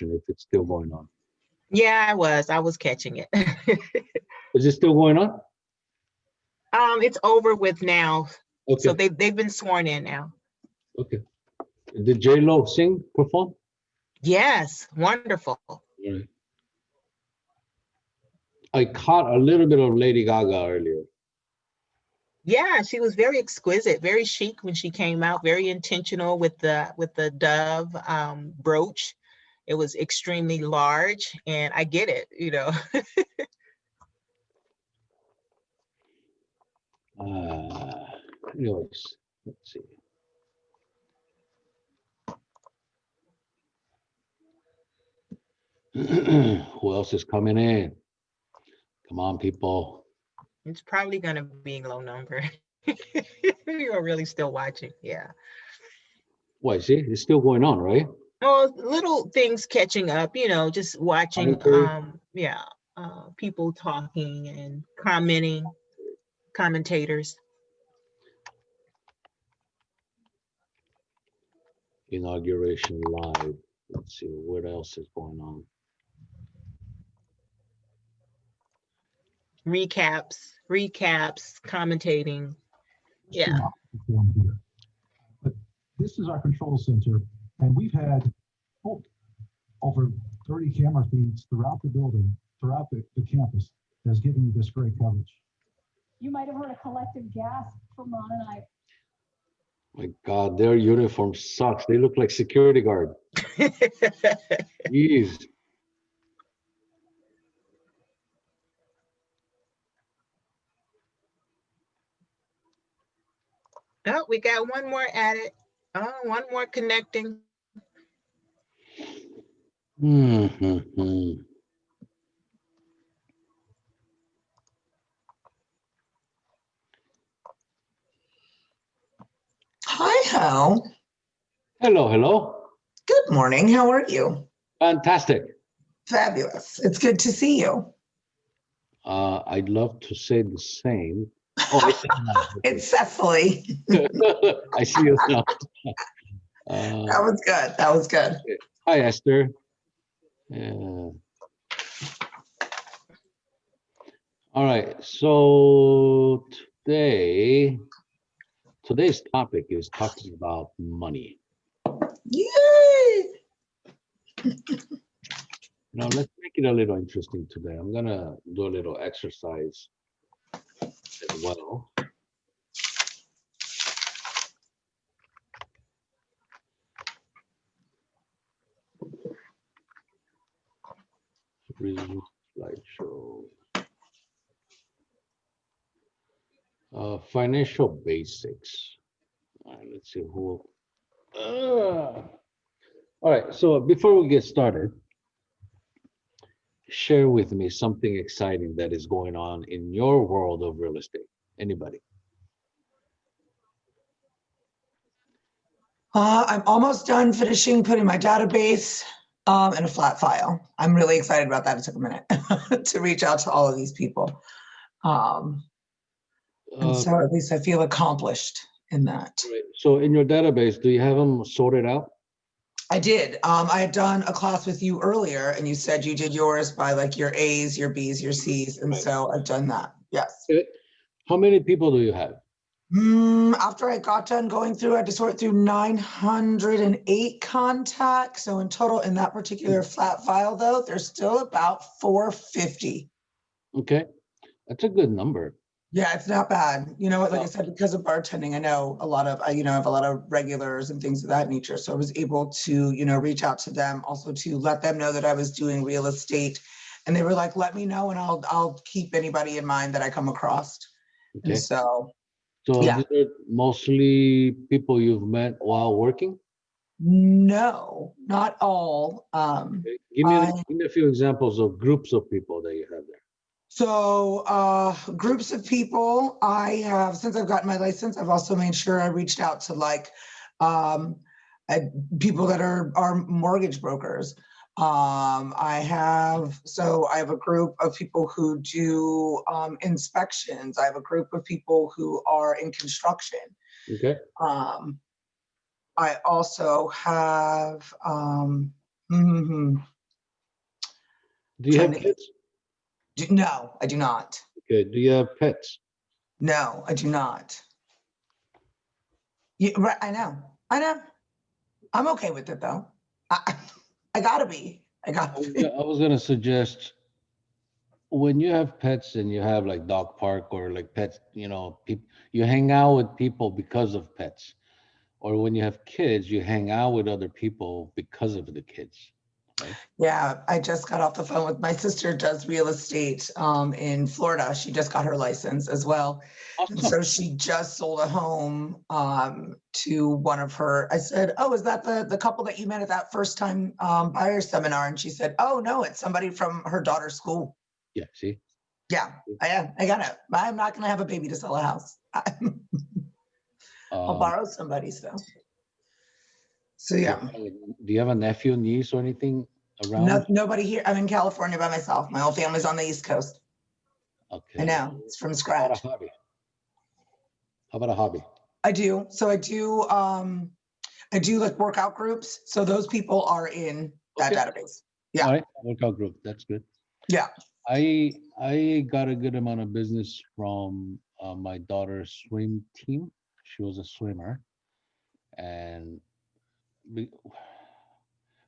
if it's still going on. Yeah, I was catching it. Is it still going on? It's over with now. So Okay, they've been sworn in now. okay. Did J-Lo perform? Yes, wonderful. Right. I caught a little bit of Lady Gaga earlier. Yeah, she was very exquisite, very chic when she came out, very intentional with the dove brooch. It was extremely large, and I get it, you know. Anyways, let's see. Who else is coming in? Come on, people. It's probably gonna be a low number. You're really still watching, yeah. Wait, see, it's still going on, right? Oh, little things catching up, you know, just watching, Commentary. yeah, people talking and commenting, commentators. Inauguration live. Let's see what else is going on. Recaps, commentating. Yeah. Perform here. But this is our control center, and we've had over 30 camera feeds throughout the building, throughout the campus, that's giving you this great coverage. You might have heard a collective gasp from Ron and I. My God, their uniform sucks. They look like security guard. Jeez. Oh, we got one more added. Oh, one more connecting. Mm-hmm. Hi, Hal. Hello, hello. Good morning. How are you? Fantastic. Fabulous. It's good to see you. I'd love to say the same. Oh, I see you now. It's Cecily. I see you now. That was good. That was good. Hi, Esther. Yeah. All right. So today's topic is talking about money. Yay! Now let's make it a little interesting today. I'm gonna do a little exercise as well. Resume slideshow. Financial basics. All right, let's see who. All right, so before we get started, share with me something exciting that is going on in your world of real estate. Anybody? I'm almost done finishing putting my database in a flat file. I'm really excited about that. It took a minute to reach out to all of these people. And so at least I feel accomplished in that. Right. So in your database, do you have them sorted out? I did. I had done a class with you earlier, and you said you did yours by like your A's, your B's, your C's, and Right. so I've done that. Yes. Okay. How many people do you have? After I got done going through, I had to sort through 908 contacts. So in total, in that particular flat file, though, there's still about 450. Okay, that's a good number. Yeah, it's not bad. You know, like I said, because of bartending, I know a lot of, I have a lot of regulars and things of that nature. So I was able to, reach out to them, also to let them know that I was doing real estate. And they were like, let me know, and I'll keep anybody in mind that I come across. Okay. And so yeah. These are mostly people you've met while working? No, not all. Okay. Give me a few examples of groups of people that you have there. So groups of people I have, since I've gotten my license, I've also made sure I reached out to people that are mortgage brokers. I have a group of people who do inspections. I have a group of people who are in construction. Okay. I also have, hmm Do you have kids? No, I do not. Okay. Do you have pets? No, I do not. Right, I know. I know. I'm okay with it though. I, I gotta be. I I gotta was, be. I was gonna suggest when you have pets and you have like dog park or like pets, you hang out with people because of pets. Or when you have kids, you hang out with other people because of the kids, right? Yeah, I just got off the phone with my sister does real estate in Florida. She just got her license as well. And Awesome. so she just sold a home to one of her. I said, "Oh, is that the couple that you met at that first time buyer seminar?" And she said, "Oh, no, it's somebody from her daughter's school." Yeah. See. Yeah, I got it. I'm not going to have a baby to sell a house. I'll Um, borrow somebody's stuff. So do yeah, do you have a nephew, niece, or anything around? nobody here. I'm in California by myself. My whole family's on the East Coast. Okay. I know, it's from How about scratch. a hobby? How about a hobby? I do. So I do like workout groups. So those people are in that Okay. database. Yeah. All right. Workout group. That's good. Yeah. I got a good amount of business from my daughter's swim team. She was a swimmer, and we,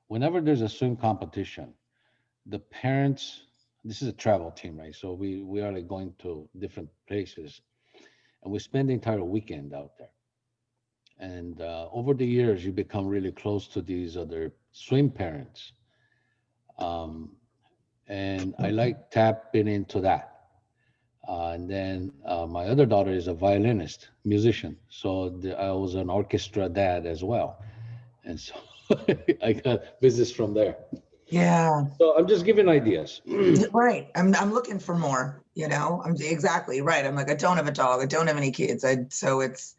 whenever there's a swim competition, the parents. This is a travel team, right? So we are like going to different places, and we spend the entire weekend out there. And over the years, you become really close to these other swim parents, um, and I like tapping into that. And then my other daughter is a violinist, musician. So I was an orchestra dad as well. And so I got business from there. Yeah. So I'm just giving ideas. Right. I'm looking for more, I'm exactly right. I'm like, I don't have a dog. I don't have any kids. So it's,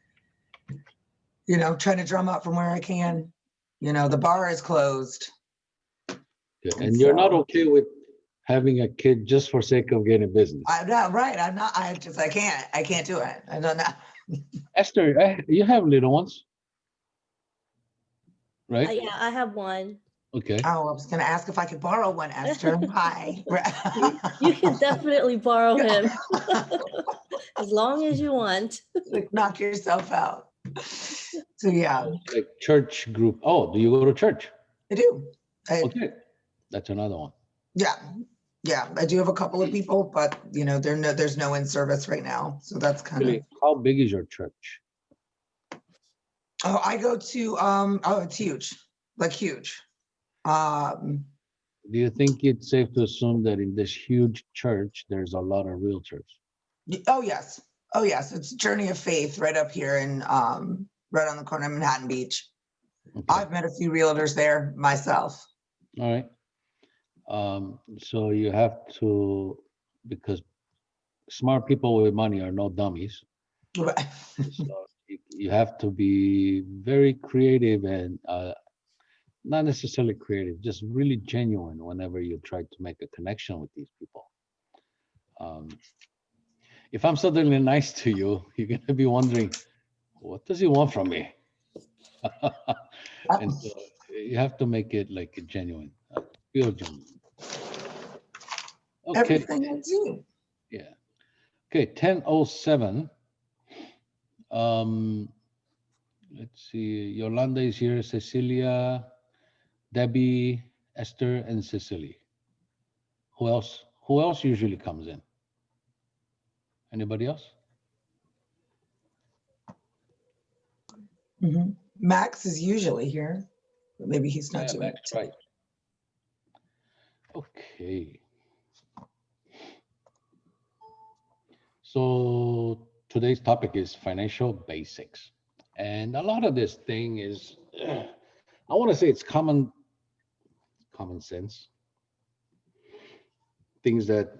trying to drum up from where I can. The bar is closed. And you're not okay with having a kid just for sake of getting business. I'm not right. I'm not, I can't do it. I don't know. Esther, you have little ones, right? Yeah, I have one. Okay. Oh, I was going to ask if I could borrow one, Esther. Hi. You can definitely borrow him as long as you want. Like, knock yourself out. So yeah, Like church group. Oh, do you go to church? I do. Okay. That's another one. Yeah. Yeah. I do have a couple of people, but there's no in service right now. So that's kind of. Really, how big is your church? Oh, I go to it's huge. Like huge. Do you think it's safe to assume that in this huge church, there's a lot of realtors? Oh yes. Oh yes. It's Journey of Faith right up here in right on the corner of Manhattan Beach. Okay. I've met a few realtors there myself. All right. So you have to, because smart people with money are no dummies. So you have to be very creative and not necessarily creative, just really genuine whenever you try to make a connection with these people. If I'm suddenly nice to you, you're going to be wondering, what does he want from me? And so you have to make it like a genuine, feel genuine. Okay. Everything I do. Yeah. Okay. 10:07. Let's see. Yolanda is here. Cecilia, Debbie, Esther, and Cecily. Who else? Who else usually comes in? Anybody else? Max is usually here, but maybe he's not Yeah, doing Max, it. right. Okay. So today's topic is financial basics. And a lot of this thing is, I want to say it's common sense, things that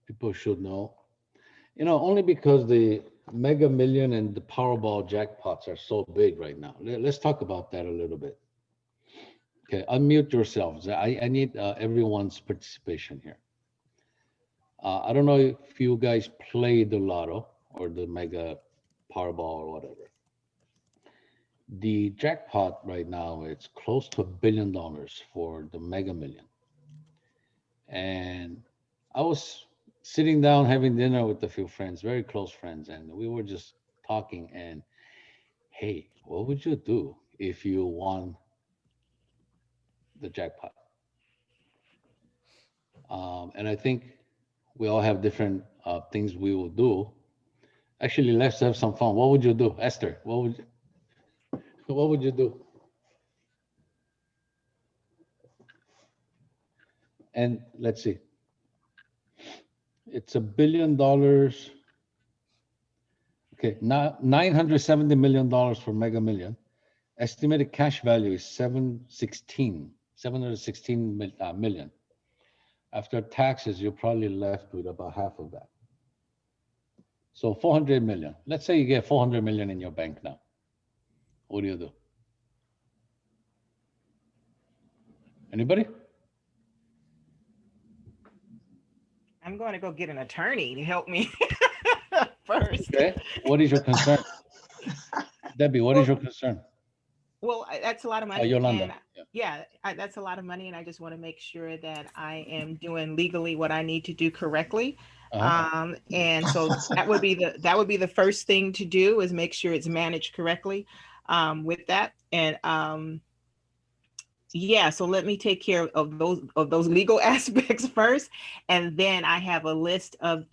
people should know, only because the Mega Million and the Powerball jackpots are so big right now. Let's talk about that a little bit. Okay, unmute yourselves. I need everyone's participation here. I don't know if you guys play the lotto or the Mega Powerball or whatever. The jackpot right now, it's close to $1 billion for the Mega Million. And I was sitting down having dinner with a few friends, very close friends, and we were just talking. And hey, what would you do if you won the jackpot? And I think we all have different things we will do. Actually, let's have some fun. What would you do, Esther? What would you do? And let's see, it's $1 billion. Okay, now $970 million for Mega Million. Estimated cash value is 716 million. After taxes, you're probably left with about half of that. So 400 million. Let's say you get 400 million in your bank now. What do you do? Anybody? I'm going to go get an attorney to help me first. Okay. What is your concern? Debbie, what is your concern? Well, that's a lot of money. Yolanda. And that's a lot of money. And I just want to make sure that I am doing legally what I need to do correctly. And so that would be the first thing to do, is make sure it's managed correctly with that. And so let me take care of those legal aspects first, and then I have a list of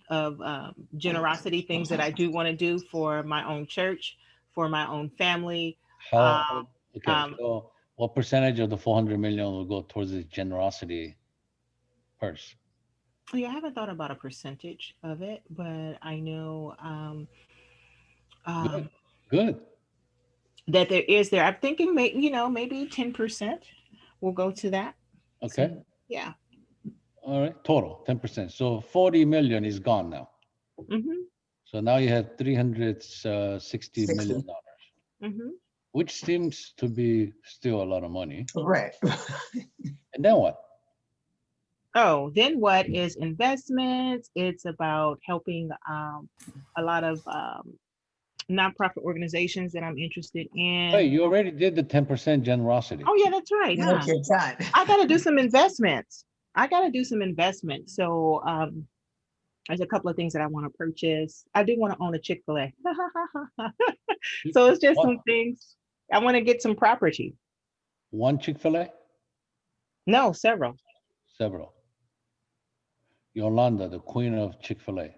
generosity things that I do want to do for my own church, for my own family. So what percentage of the 400 million will go towards this generosity purse? Yeah, I haven't thought about a percentage of it, but I know Good. that there. I'm thinking maybe 10% will go to that. Okay. So, yeah. All right. Total 10%. So 40 million is gone now. Mm-hmm. So now you have $360 million, Mm-hmm. which seems to be still a lot of money. Right. And then what? Oh, then what is investments? It's about helping a lot of nonprofit organizations that I'm interested in. Wait, you already did the 10% generosity. Oh yeah, that's right. You're done. I got to do some investments. So there's a couple of things that I want to purchase. I do want to own a Chick-fil-A. So it's just some things. I want to get some property. One Chick-fil-A? No, several. Several. Yolanda, the queen of Chick-fil-A.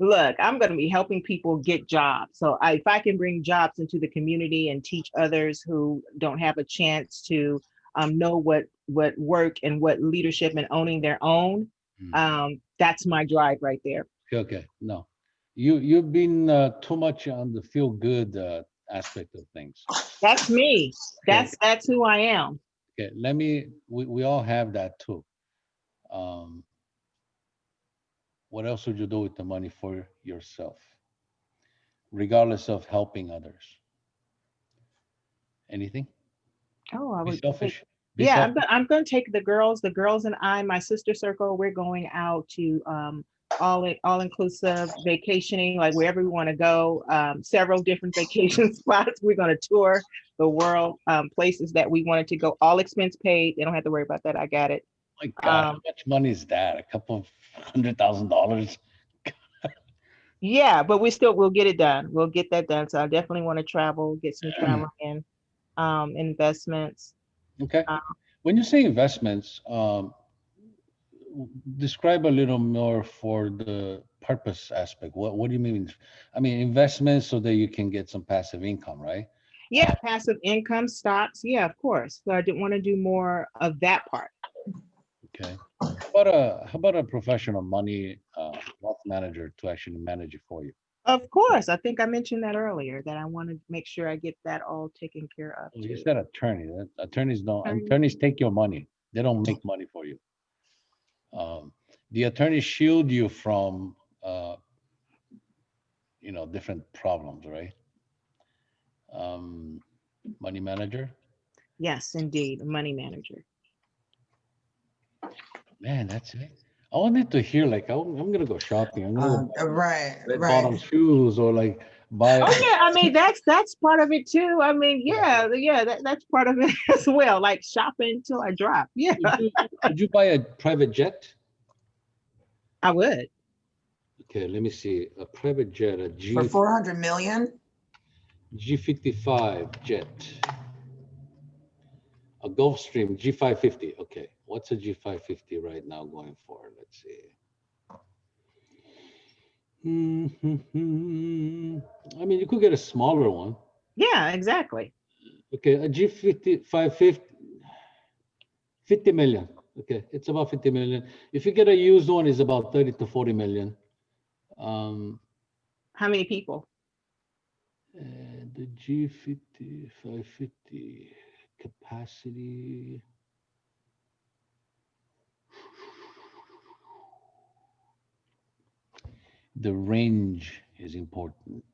Look, I'm going to be helping people get jobs. So if I can bring jobs into the community and teach others who don't have a chance to know what work and what leadership and owning their own, that's my drive right there. Okay. No, you've been too much on the feel good aspect of things. That's me. That's who I am. Okay, we all have that too. What else would you do with the money for yourself, regardless of helping others? Anything? Oh, I Be would. selfish. I'm going to take the girls and I, my sister circle. We're going out to all inclusive vacationing, like wherever we want to go. Several different vacation spots. We're going to tour the world, places that we wanted to go. All expense paid. They don't have to worry about that. I got it. My God, how much money is that? A couple of $100,000. Yeah, but we'll get it done. We'll get that done. So I definitely want to travel, get some travel in, investments. Okay. When you say investments, describe a little more for the purpose aspect. What do you mean? I mean, investments so that you can get some passive income, right? Yeah, passive income, stocks. Yeah, of course. So I didn't want to do more of that part. Okay. How about a professional money wealth manager to actually manage it for you? Of course. I think I mentioned that earlier, that I want to make sure I get that all taken care of. You said attorney. Attorneys take your money. They don't make money for you. The attorneys shield you from different problems, right? Money manager. Yes, indeed, a money manager. Man, that's it. I wanted to hear I'm gonna go shopping. I'm gonna go Right. red bottom shoes, or like buy. Oh yeah, I mean that's part of it too. I mean, yeah, that's part of it as well. Like shopping till I drop. Yeah, Would you buy a private jet? I would. Okay, let me see. A private jet, a For 400 million? G55 jet, a Gulfstream G550. Okay, what's a G550 right now going for? Let's see. I mean, you could get a smaller one. Yeah, exactly. Okay, a G5550, 50 million. Okay, it's about 50 million. If you get a used one, it's about 30 to 40 million. Um, How many people? the G5550 capacity. The range is important.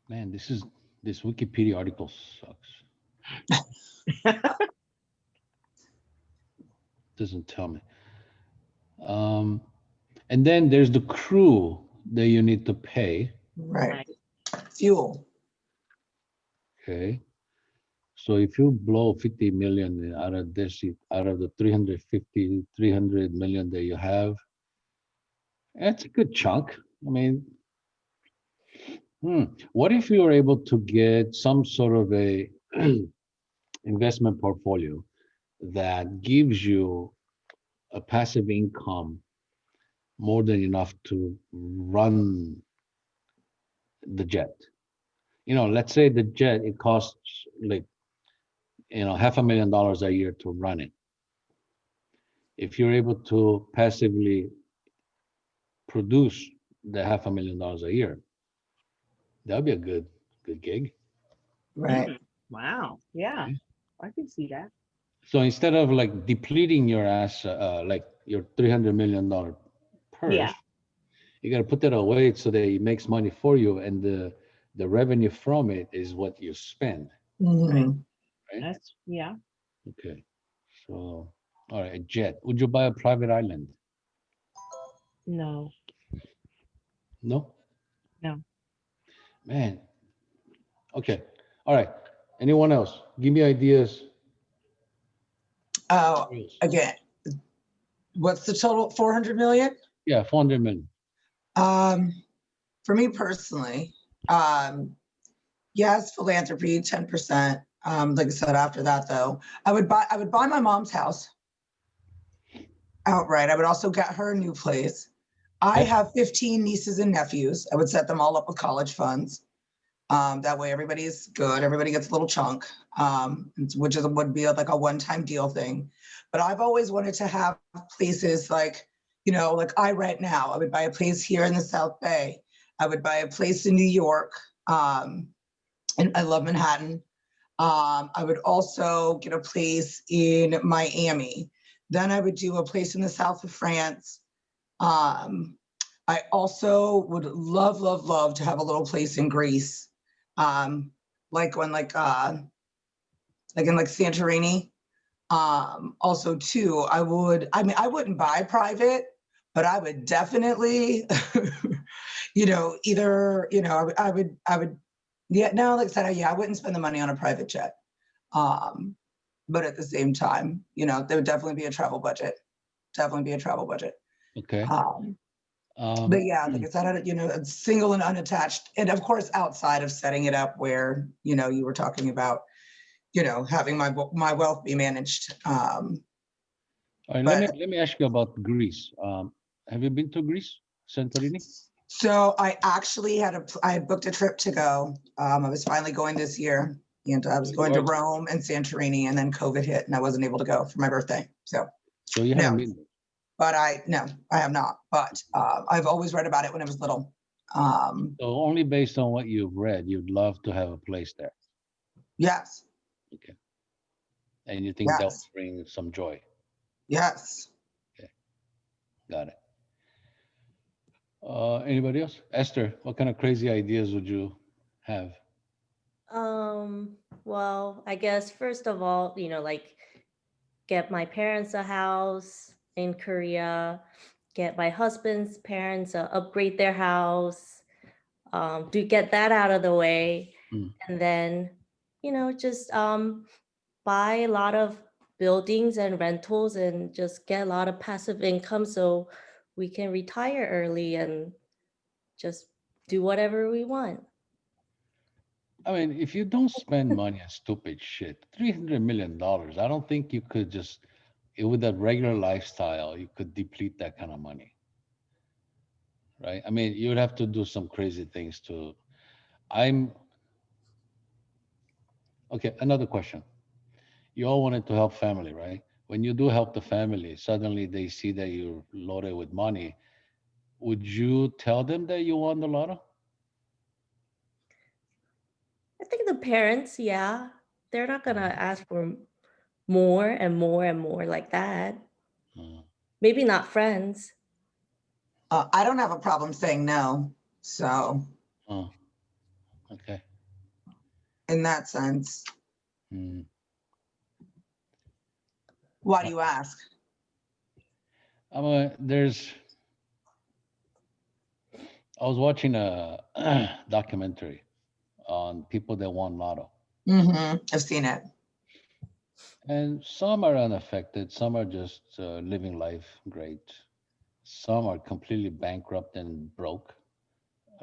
Man, this Wikipedia article sucks. Doesn't tell me. Um, and then there's the crew that you need to pay. Right. Fuel. Okay. So if you blow 50 million out of this, out of the 350, 300 million that you have, that's a good chunk. I mean, what if you were able to get some sort of a investment portfolio that gives you a passive income more than enough to run the jet? Let's say the jet, it costs like, $500,000 a year to run it. If you're able to passively produce the $500,000 a year, that'd be a good gig. Right. Wow. Yeah, Okay. I can see that. So instead of like depleting your ass, like your $300 million Yeah, purse, you got to put that away so that it makes money for you, and the revenue from it is what you spend, Mhm. right? yeah. Okay. So, all right, a jet. Would you buy a private island? No, No, no. man. Okay. All right. Anyone else? Give me ideas. Oh, What else? again, what's the total? 400 million? Yeah, 400 million. Um, for me personally, um, yes, philanthropy, 10%. Like I said, after that though, I would buy my mom's house outright. I would also get her a new place. I Okay. have 15 nieces and nephews. I would set them all up with college funds. That way everybody's good. Everybody gets a little chunk, which would be like a one-time deal thing. But I've always wanted to have places like, like I rent now. I would buy a place here in the South Bay. I would buy a place in New York. And I love Manhattan. I would also get a place in Miami. Then I would do a place in the south of France. Um, I also would love, love, love to have a little place in Greece, um, like when like in like Santorini. Also too, I wouldn't buy private, but I would definitely, either, I would, yeah, no, like I said, yeah, I wouldn't spend the money on a private jet. Um, but at the same time, there would definitely be a travel budget, definitely be a travel budget. Okay. Um, Um, but yeah, like I said, single and unattached, and of course, outside of setting it up where, you were talking about, having my wealth be managed. all right, let me But let me ask you about Greece. Have you been to Greece, Santorini? so I had booked a trip to go. I was finally going this year, and I was going to Rome and Santorini, and then COVID hit, and I wasn't able to go for my birthday. So So you haven't no, been there. but no, I have not. But I've always read about it when I was little. So only based on what you've read, you'd love to have a place there. Yes, Okay. And you think that will yes, bring some joy. yes. Okay. Got it. Anybody else? Esther, what kind of crazy ideas would you have? Well, I guess first of all, like get my parents a house in Korea, get my husband's parents upgrade their house, to get that out of the way, Mm. and then, just buy a lot of buildings and rentals and just get a lot of passive income so we can retire early and just do whatever we want. I mean, if you don't spend money on stupid shit, $300 million, I don't think you could just, with a regular lifestyle, you could deplete that kind of money, right? I mean, you would have to do some crazy things to. I'm okay. Another question. You all wanted to help family, right? When you do help the family, suddenly they see that you're loaded with money. Would you tell them that you won the lotto? I think the parents, yeah, they're not gonna ask for more and more and more like that. Mm. Maybe not friends. I don't have a problem saying no. So Oh, okay. in that sense, Mm. why do you ask? There's. I was watching a documentary on people that won lotto, I've seen it. and some are unaffected. Some are just living life great. Some are completely bankrupt and broke.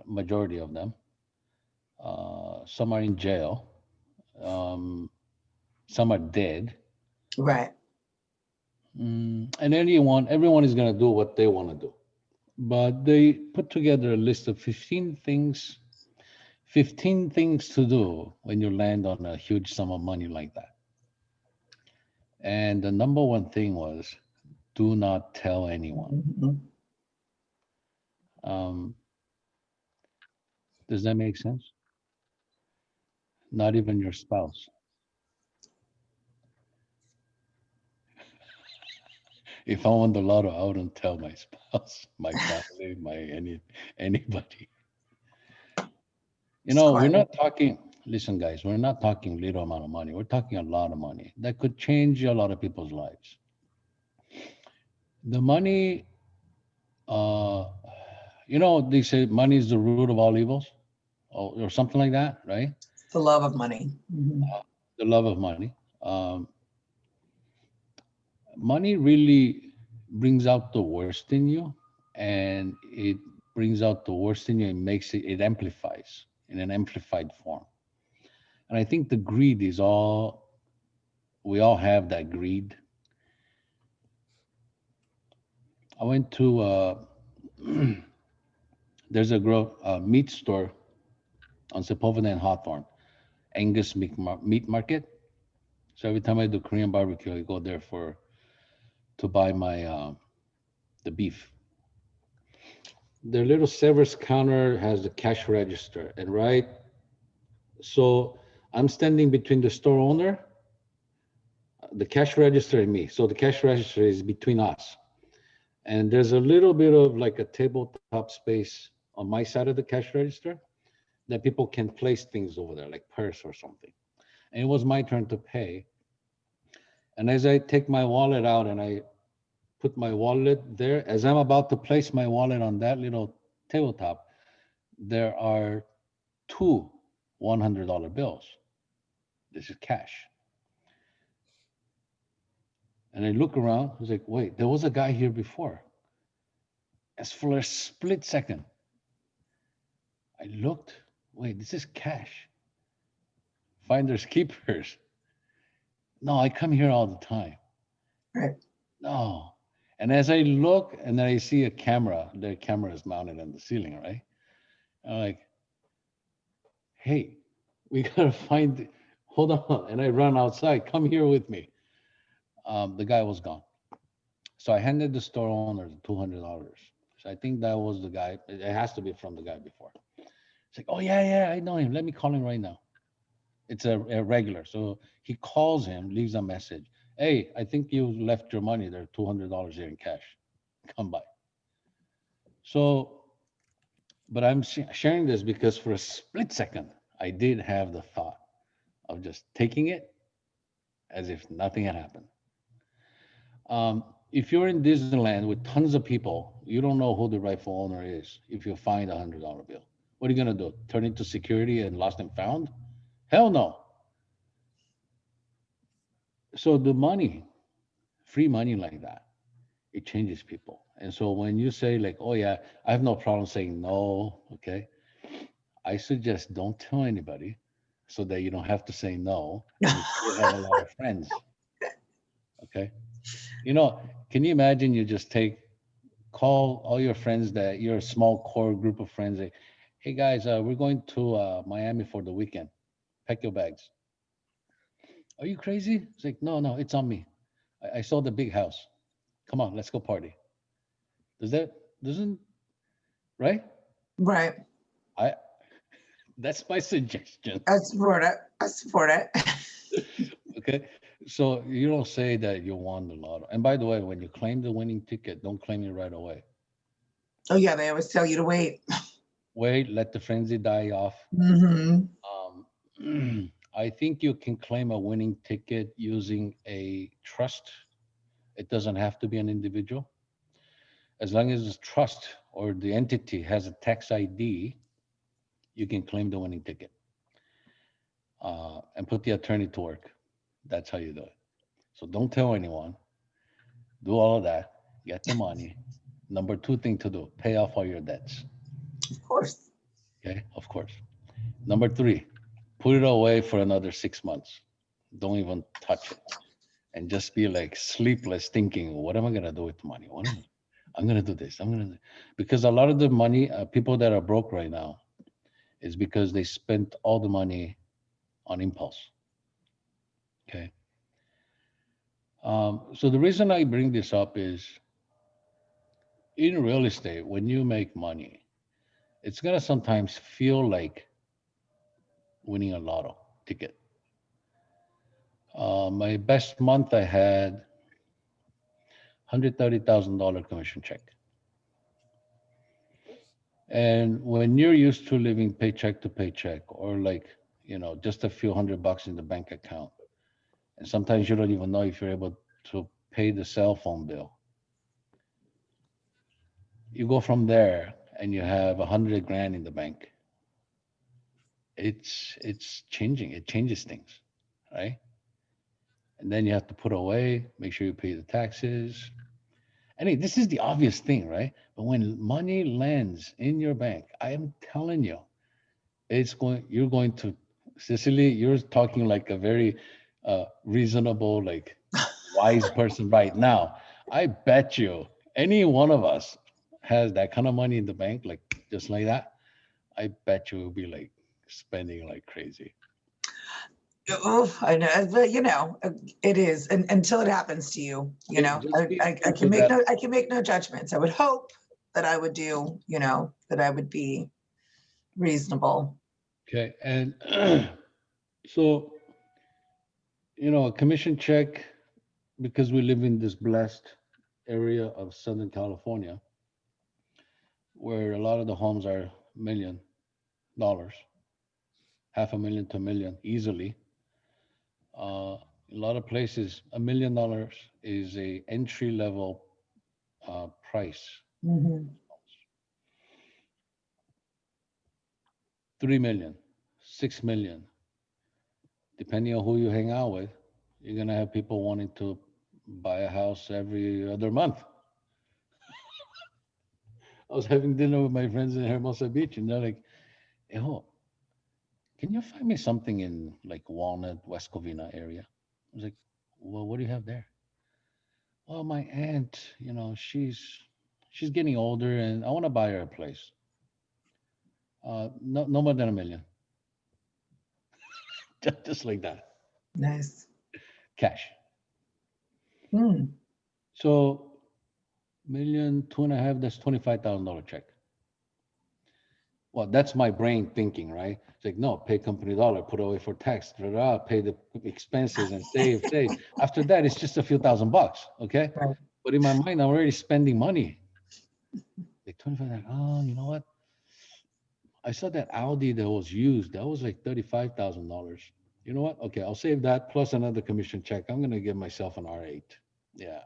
Majority of them. Some are in jail. Um, some are dead. Right. And everyone is going to do what they want to do. But they put together a list of 15 things to do when you land on a huge sum of money like that. And the number one thing was do not tell anyone. Mhm. Um, does that make sense? Not even your spouse. If I won the lotto, I wouldn't tell my spouse, my family, anybody. It's We're quite. not talking. Listen, guys, we're not talking little amount of money. We're talking a lot of money that could change a lot of people's lives. The money, uh, they say money is the root of all evils, or something like that, right? The love of money. Mhm. The love of money. Um, Money really brings out the worst in you, and it brings out the worst in you and it amplifies in an amplified form. And I think the greed is all, we all have that greed. I went to, there's a meat store on Sepulveda and Hawthorne, Angus meat market. So every time I do Korean barbecue, I go there to buy my the beef. Their little service counter has the cash register, and right, so I'm standing between the store owner, the cash register, and me. So the cash register is between us, and there's a little bit of like a tabletop space on my side of the cash register that people can place things over there, like purse or something. And it was my turn to pay. And as I take my wallet out and I put my wallet there, as I'm about to place my wallet on that little tabletop, there are two $100 bills. This is cash. And I look around, I was like, wait, there was a guy here before. As for a split second, I looked, wait, this is cash. Finders keepers. No, I come here all the time. Right. No. And as I look and then I see a camera, their camera is mounted on the ceiling, right? I'm like, hey, we gotta find, hold on. And I run outside, come here with me. The guy was gone. So I handed the store owner the $200. So I think that was the guy. It has to be from the guy before. It's like, oh yeah, yeah, I know him. Let me call him right now. It's a regular. So he calls him, leaves a message. Hey, I think you left your money there, $200 here in cash. Come by. So, but I'm sharing this because for a split second, I did have the thought of just taking it as if nothing had happened. If you're in Disneyland with tons of people, you don't know who the rightful owner is if you find $100 bill. What are you gonna do? Turn into security and lost and found? Hell no. So the money, free money like that, it changes people. And so when you say like, oh yeah, I have no problem saying no, okay, I suggest don't tell anybody so that you don't have to say no and you still have a lot of friends. Okay. You know, can you imagine you just call all your friends that you're a small core group of friends, like, hey guys, we're going to Miami for the weekend. Pack your bags. Are you crazy? It's like, no, no, it's on me. I saw the big house. Come on, let's go party. Does that doesn't right? Right. I That's my suggestion. I support it. I support it. Okay. So you don't say that you won the lotto. And by the way, when you claim the winning ticket, don't claim it right away. Oh yeah, they always tell you to wait. Wait, let the frenzy die off. Hmm. I think you can claim a winning ticket using a trust. It doesn't have to be an individual. As long as the trust or the entity has a tax ID, you can claim the winning ticket and put the attorney to work. That's how you do it. So don't tell anyone. Do all of that. Get the money. Number two thing to do: pay off all your debts. Of course. Okay, of course. Number three, put it away for another 6 months. Don't even touch it, and just be like sleepless, thinking, "What am I gonna do with the money? I'm gonna do this. I'm gonna," because a lot of the money, people that are broke right now, is because they spent all the money on impulse. Okay. So the reason I bring this up is in real estate, when you make money, it's gonna sometimes feel like winning a lotto ticket. My best month I had $130,000 commission check. And when you're used to living paycheck to paycheck or like, just a few $100 in the bank account, and sometimes you don't even know if you're able to pay the cell phone bill, you go from there and you have 100 grand in the bank. It's changing. It changes things, right? And then you have to put away, make sure you pay the taxes. This is the obvious thing, right? But when money lands in your bank, I am telling you, you're going to, Cicely, you're talking like a very reasonable, like wise person right now. I bet you any one of us has that kind of money in the bank, like just like that. I bet you will be like spending like crazy. Oh, I know, but it is, and until it happens to you, Just be I can stupid make that. no, I can make no judgments. I would hope that I would do, that I would be reasonable. Okay. And so, a commission check, because we live in this blessed area of Southern California, where a lot of the homes are $1 million, half a million to a million easily. A lot of places, $1 million is a entry level price. Hmm. 3 million, 6 million, depending on who you hang out with, you're gonna have people wanting to buy a house every other month. I was having dinner with my friends in Hermosa Beach, and they're like, "Hey, can you find me something in like Walnut, West Covina area?" I was like, "Well, what do you have there?" "Well, my aunt, she's getting older, and I want to buy her a place. No, no more than 1 million, just like that, Nice. cash." Hmm. So million, two and a half, that's $25,000 check. Well, that's my brain thinking, right? It's like, no, pay company dollar, put away for tax, da, da, pay the expenses and save, save. After that, it's just a few $1,000, okay? Right. But in my mind, I'm already spending money. Like 25, like, oh, you know what? I saw that Audi that was used. That was like $35,000. You know what? Okay, I'll save that plus another commission check. I'm gonna give myself an R8. Yeah,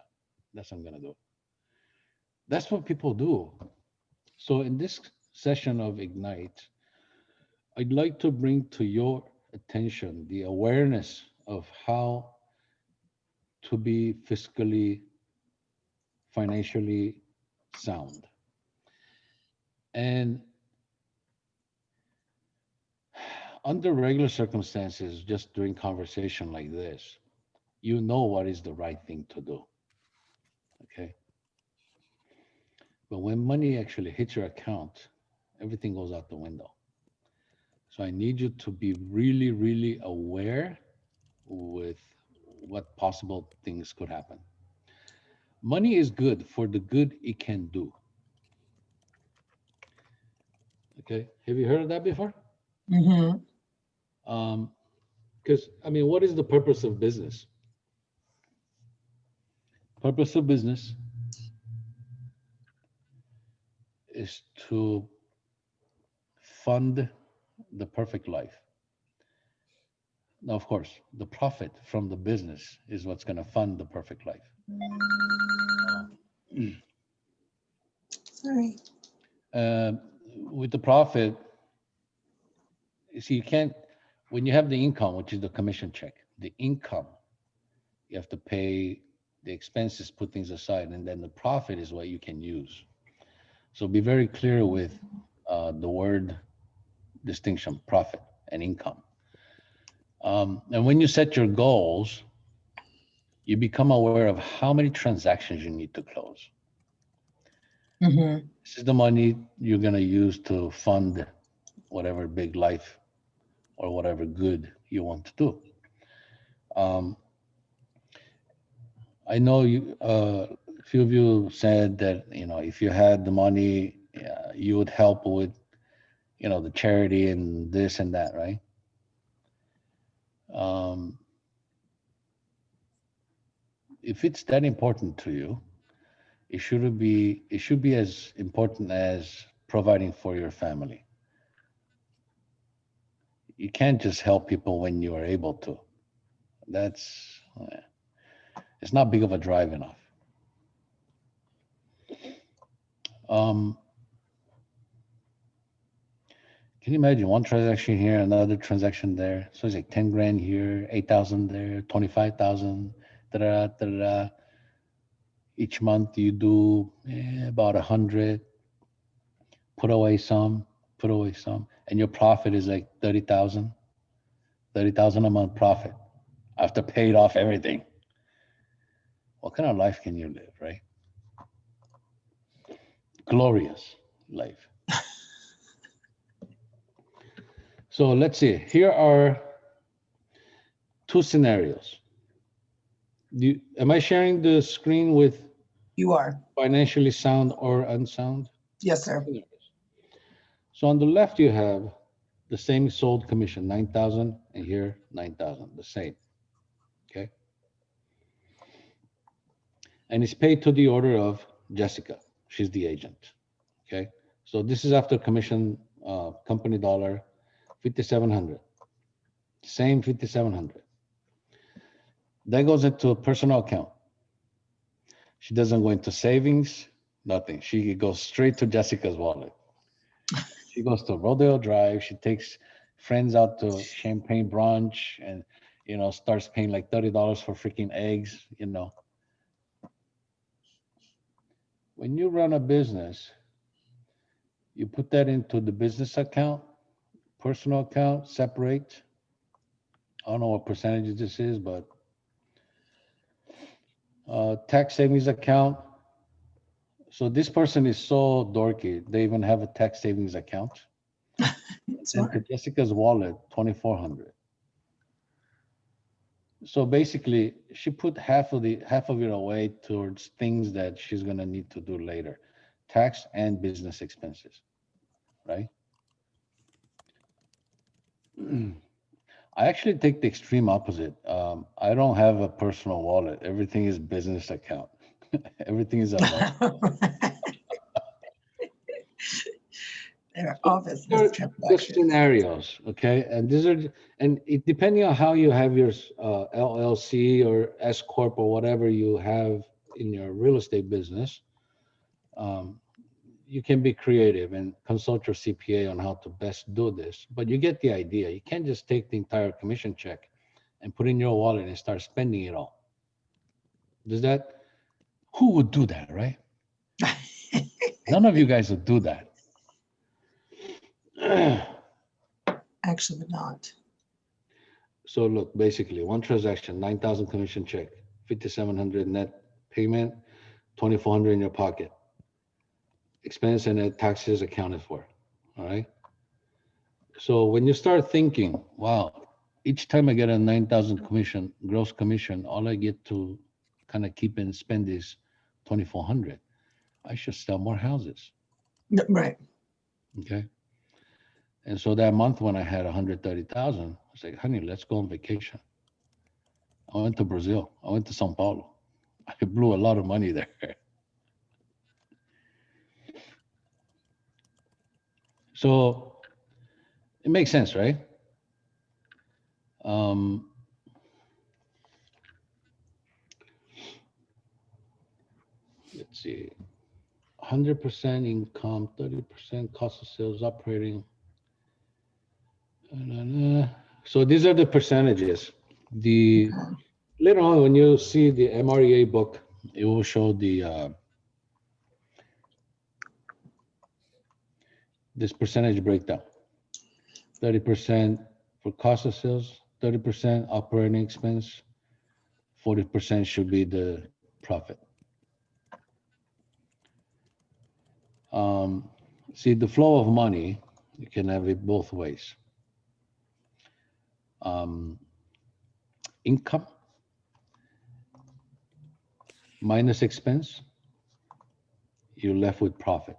that's what I'm gonna do. That's what people do. So in this session of Ignite, I'd like to bring to your attention the awareness of how to be fiscally, financially sound. And under regular circumstances, just during conversation like this, you know what is the right thing to do. Okay. But when money actually hits your account, everything goes out the window. So I need you to be really, really aware with what possible things could happen. Money is good for the good it can do. Okay. Have you heard of that before? Mm-hmm. Because I mean, what is the purpose of business? Purpose of business is to fund the perfect life. Now, of course, the profit from the business is what's going to fund the perfect life. Sorry. Uh, with the profit, you see, you can't, when you have the income, which is the commission check, the income, you have to pay the expenses, put things aside, and then the profit is what you can use. So be very clear with the word distinction, profit and income. And when you set your goals, you become aware of how many transactions you need to close. Mm-hmm. This is the money you're going to use to fund whatever big life or whatever good you want to do. Um, I know you, a few of you said that, you know, if you had the money, you would help with, you know, the charity and this and that, right? Um, if it's that important to you, it should be as important as providing for your family. You can't just help people when you are able to. That's it's not big of a drive enough. Um, can you imagine one transaction here, another transaction there? So it's like 10 grand here, 8,000 there, 25,000, da da da da. Each month you do about 100, put away some, put away some, and your profit is like 30,000, 30,000 a month profit after paid off everything. What kind of life can you live, right? Glorious life. So let's see. Here are two scenarios. Am I sharing the screen with You are. financially sound or unsound? Yes, sir. So on the left, you have the same sold commission, 9,000, and here 9,000, the same. Okay. And it's paid to the order of Jessica. She's the agent. Okay. So this is after commission, company dollar, 5,700. Same 5,700. That goes into a personal account. She doesn't go into savings, nothing. She goes straight to Jessica's wallet. She goes to Rodeo Drive. She takes friends out to champagne brunch and, you know, starts paying like $30 for freaking eggs, you know. When you run a business, you put that into the business account, personal account, separate. I don't know what percentage this is, but tax savings account. So this person is so dorky. They even have a tax savings account. And to Jessica's wallet, 2,400. So basically, she put half of it away towards things that she's gonna need to do later, tax and business expenses, right? I actually take the extreme opposite. I don't have a personal wallet. Everything is business account. Everything is at work. Their So office these is are the transactions. scenarios, okay? And these are, and it, depending on how you have your LLC or S corp or whatever you have in your real estate business, um, you can be creative and consult your CPA on how to best do this, but you get the idea. You can't just take the entire commission check and put it in your wallet and start spending it all. Who would do that, right? None of you guys would do that. Actually would not. So look, basically one transaction, 9,000 commission check, 5,700 net payment, 2,400 in your pocket. Expense and net taxes accounted for, all right? So when you start thinking, wow, each time I get a 9,000 commission, gross commission, all I get to kind of keep and spend is 2,400. I should sell more houses, Right. okay? And so that month when I had 130,000, I was like, honey, let's go on vacation. I went to Brazil. I went to Sao Paulo. I blew a lot of money there. So it makes sense, right? Let's see, 100% income, 30% cost of sales, operating. So these are the percentages. Later on, when you see the MREA book, it will show this percentage breakdown. 30% for cost of sales, 30% operating expense, 40% should be the profit. See, the flow of money, you can have it both ways. Income minus expense, you're left with profit.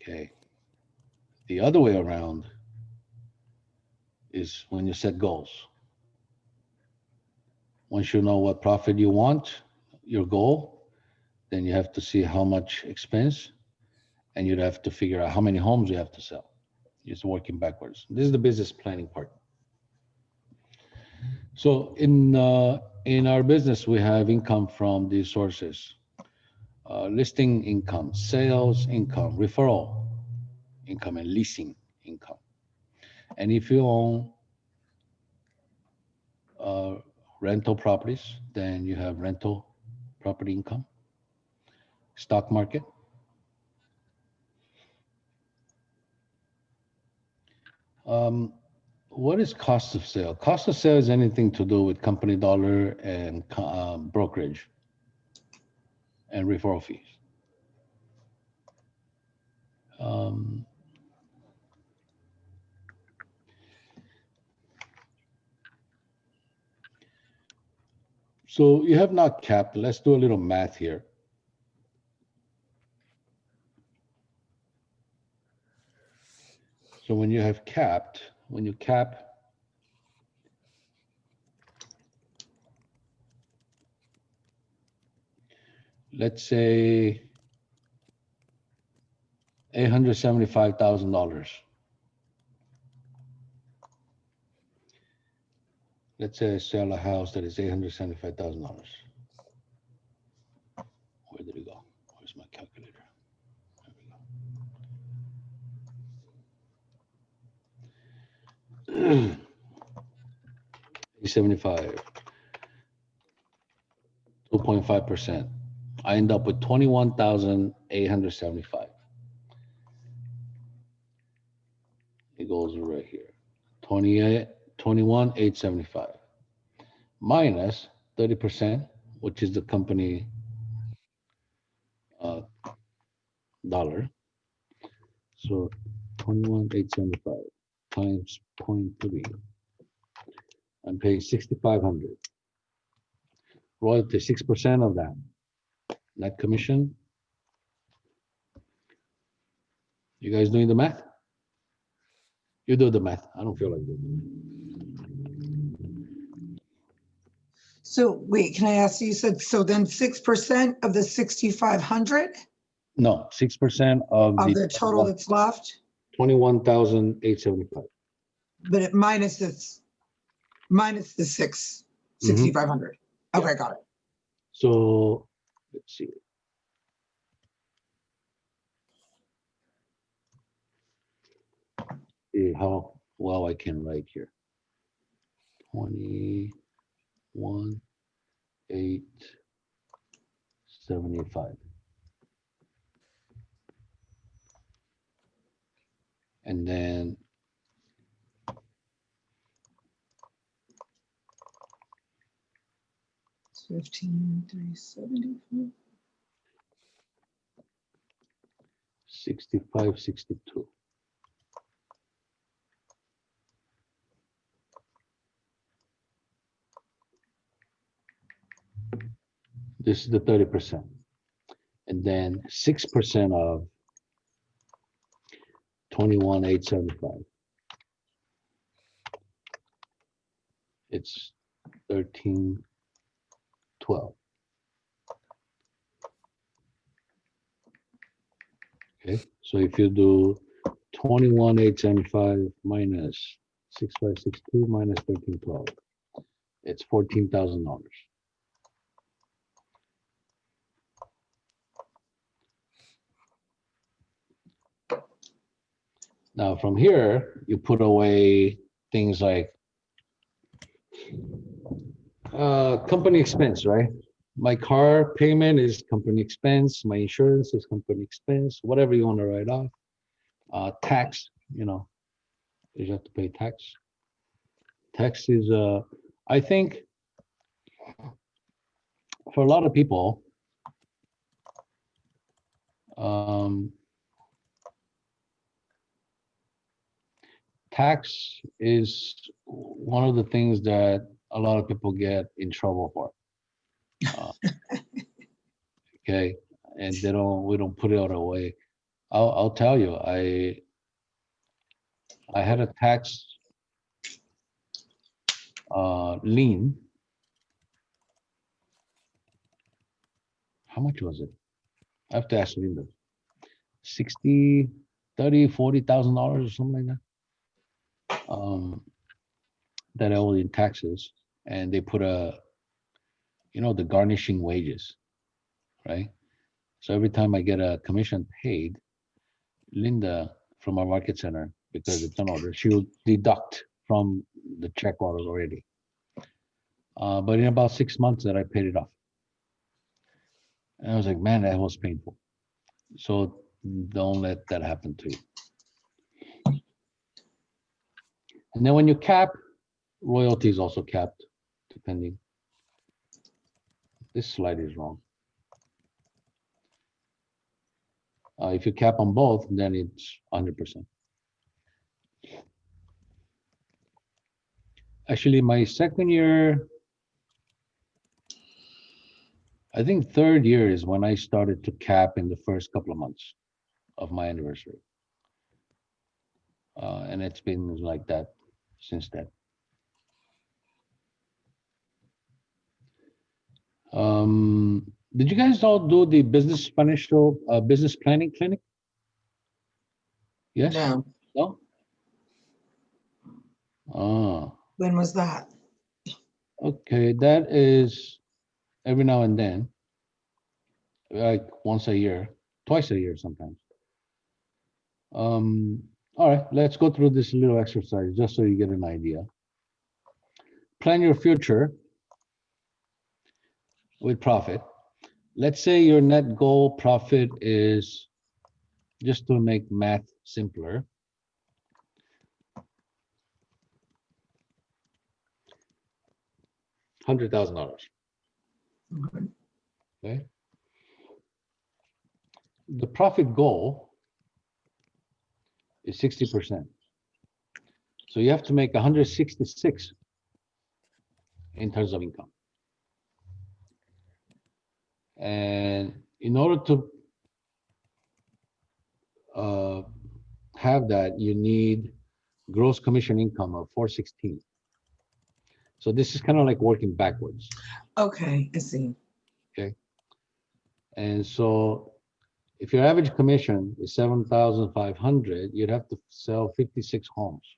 Okay. The other way around is when you set goals. Once you know what profit you want, your goal, then you have to see how much expense, and you'd have to figure out how many homes you have to sell. Just working backwards. This is the business planning part. So in our business, we have income from these sources: listing income, sales income, referral income, and leasing income. And if you own rental properties, then you have rental property income, stock market. What is cost of sale? Cost of sale is anything to do with company dollar and brokerage and referral fees. So you have not capped. Let's do a little math here. So when you have capped, when you cap, let's say $875,000. Let's say I sell a house that is $875,000. Where did it go? Where's my calculator? There we go. 75, 2.5%. I end up with 21,875. It goes right here. 21,875 minus 30%, which is the company dollar. So 21,875 times 0.3. I'm paying 6,500. Royalty 6% of that. Net commission. You guys doing the math? You do the math. I don't feel like doing it. So wait, can I ask you said, so then 6% of the 6,500 No, 6% of the total that's left, 21,875. but it minus the 6,500. Okay, got it. So let's see. see how well I can write here. 21,875. And then 15,375. 65, 62. This is the 30%. And then 6% of 21,875. It's 1312. Okay, so if you do 21,875 minus 6562 minus 1312, it's $14,000. Now from here, you put away things like company expense, right? My car payment is company expense. My insurance is company expense. Whatever you want to write off. Tax, you have to pay tax. Tax is, I think, for a lot of people, tax is one of the things that a lot of people get in trouble for. Okay, and we don't put it away. I'll tell you, I had a tax lien. How much was it? I have to ask Linda. 60, 30, $40,000 or something like that. That I owe in taxes, and they put the garnishing wages, right? So every time I get a commission paid, Linda from our market center, because it's an order, she will deduct from the check order already. But in about 6 months that I paid it off. And I was like, man, that was painful. So don't let that happen to you. And then when you cap, royalty is also capped, depending. This slide is wrong. If you cap on both, then it's 100%. Actually, my second year, I think third year is when I started to cap in the first couple of months of my anniversary. And it's been like that since then. Did you guys all do the business planning clinic? Yes? No. No? When was that? Okay, that is every now and then, like once a year, twice a year sometimes. All right, let's go through this little exercise just so you get an idea. Plan your future with profit. Let's say your net goal profit is, just to make math simpler, $100,000. Okay. The profit goal is 60%. So you have to make 166 in terms of income. And in order to have that, you need gross commission income of 416. So this is kind of like working backwards. Okay, I see. Okay. And so if your average commission is 7,500, you'd have to sell 56 homes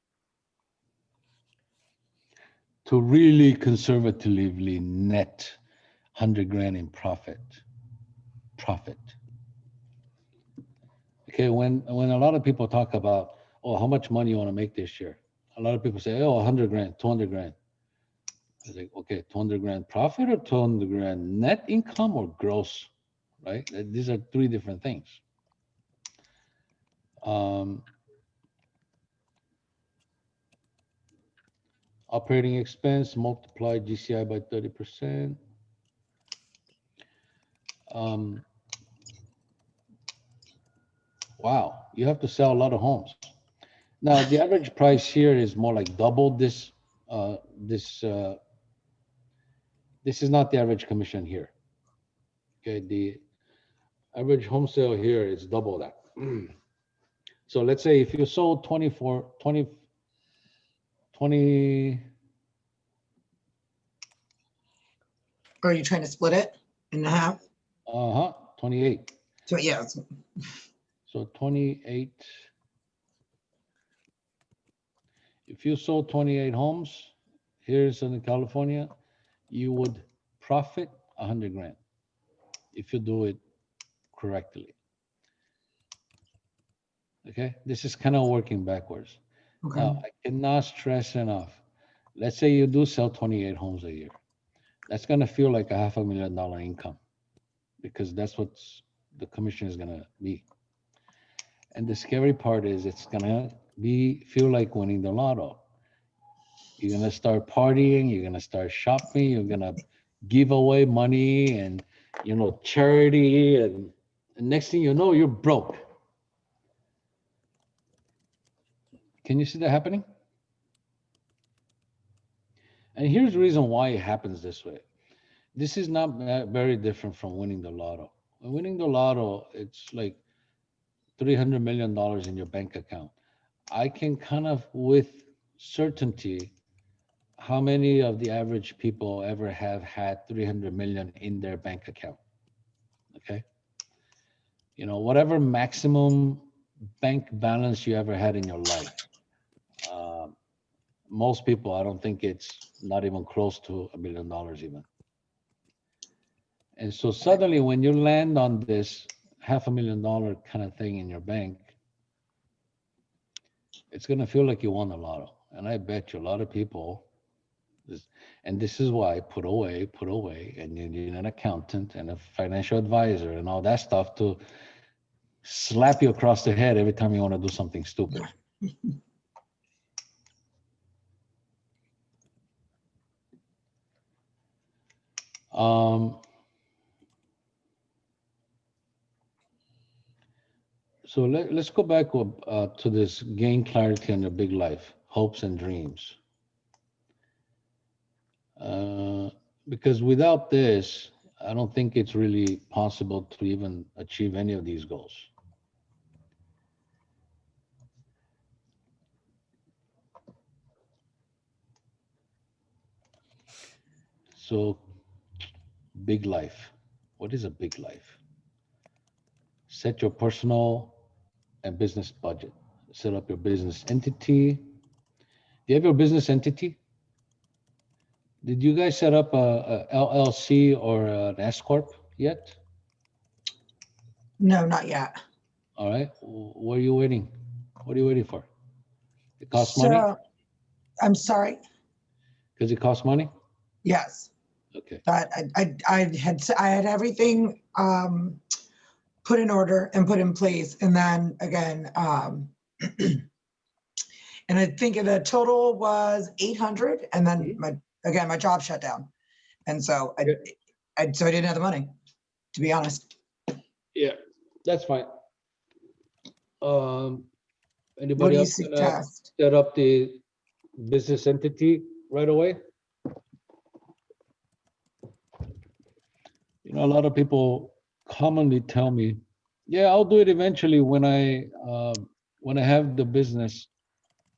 to really conservatively net 100 grand in profit. Okay, when a lot of people talk about, oh, how much money you want to make this year? A lot of people say, oh, 100 grand, 200 grand. I was like, okay, 200 grand profit or 200 grand net income or gross, right? These are three different things. Um, Operating expense, multiply GCI by 30%. Um, wow, you have to sell a lot of homes. Now, the average price here is more like double this. Uh, this this is not the average commission here. Okay, the average home sale here is double that. So let's say if you sold 20. Are you trying to split it in half? 28. So yeah, So 28. If you sold 28 homes here in Southern California, you would profit 100 grand if you do it correctly. Okay, this is kind of working backwards. okay. Now, I cannot stress enough. Let's say you do sell 28 homes a year. That's going to feel like a $500,000 income because that's what's the commission is going to be. And the scary part is it's going to feel like winning the lotto. You're going to start partying, you're going to start shopping, you're going to give away money and, charity. And next thing you know, you're broke. Can you see that happening? And here's the reason why it happens this way. This is not very different from winning the lotto. When winning the lotto, it's like $300 million in your bank account. I can kind of, with certainty, how many of the average people ever have had 300 million in their bank account? Okay. Whatever maximum bank balance you ever had in your life. Most people, I don't think it's not even close to $1 million even. And so suddenly when you land on this $500,000 kind of thing in your bank, it's going to feel like you won a lotto. And I bet you a lot of people, and this is why put away, and you need an accountant and a financial advisor and all that stuff to slap you across the head every time you want to do something stupid. So let's go back to this gain clarity on your big life, hopes and dreams. Because without this, I don't think it's really possible to even achieve any of these goals. So, big life. What is a big life? Set your personal and business budget. Set up your business entity. Do you have your business entity? Did you guys set up a LLC or an S corp yet? No, not yet. All right. What are you waiting? What are you waiting for? It costs money? So, I'm sorry. Because it costs money? Yes. Okay. But I had everything put in order and put in place, and then again, and I think the total was 800, and then my job shut down, and so I didn't have the money, to be honest. Yeah, that's fine. What Anybody do you else gonna suggest? set up the business entity right away? A lot of people commonly tell me, "Yeah, I'll do it eventually when I have the business."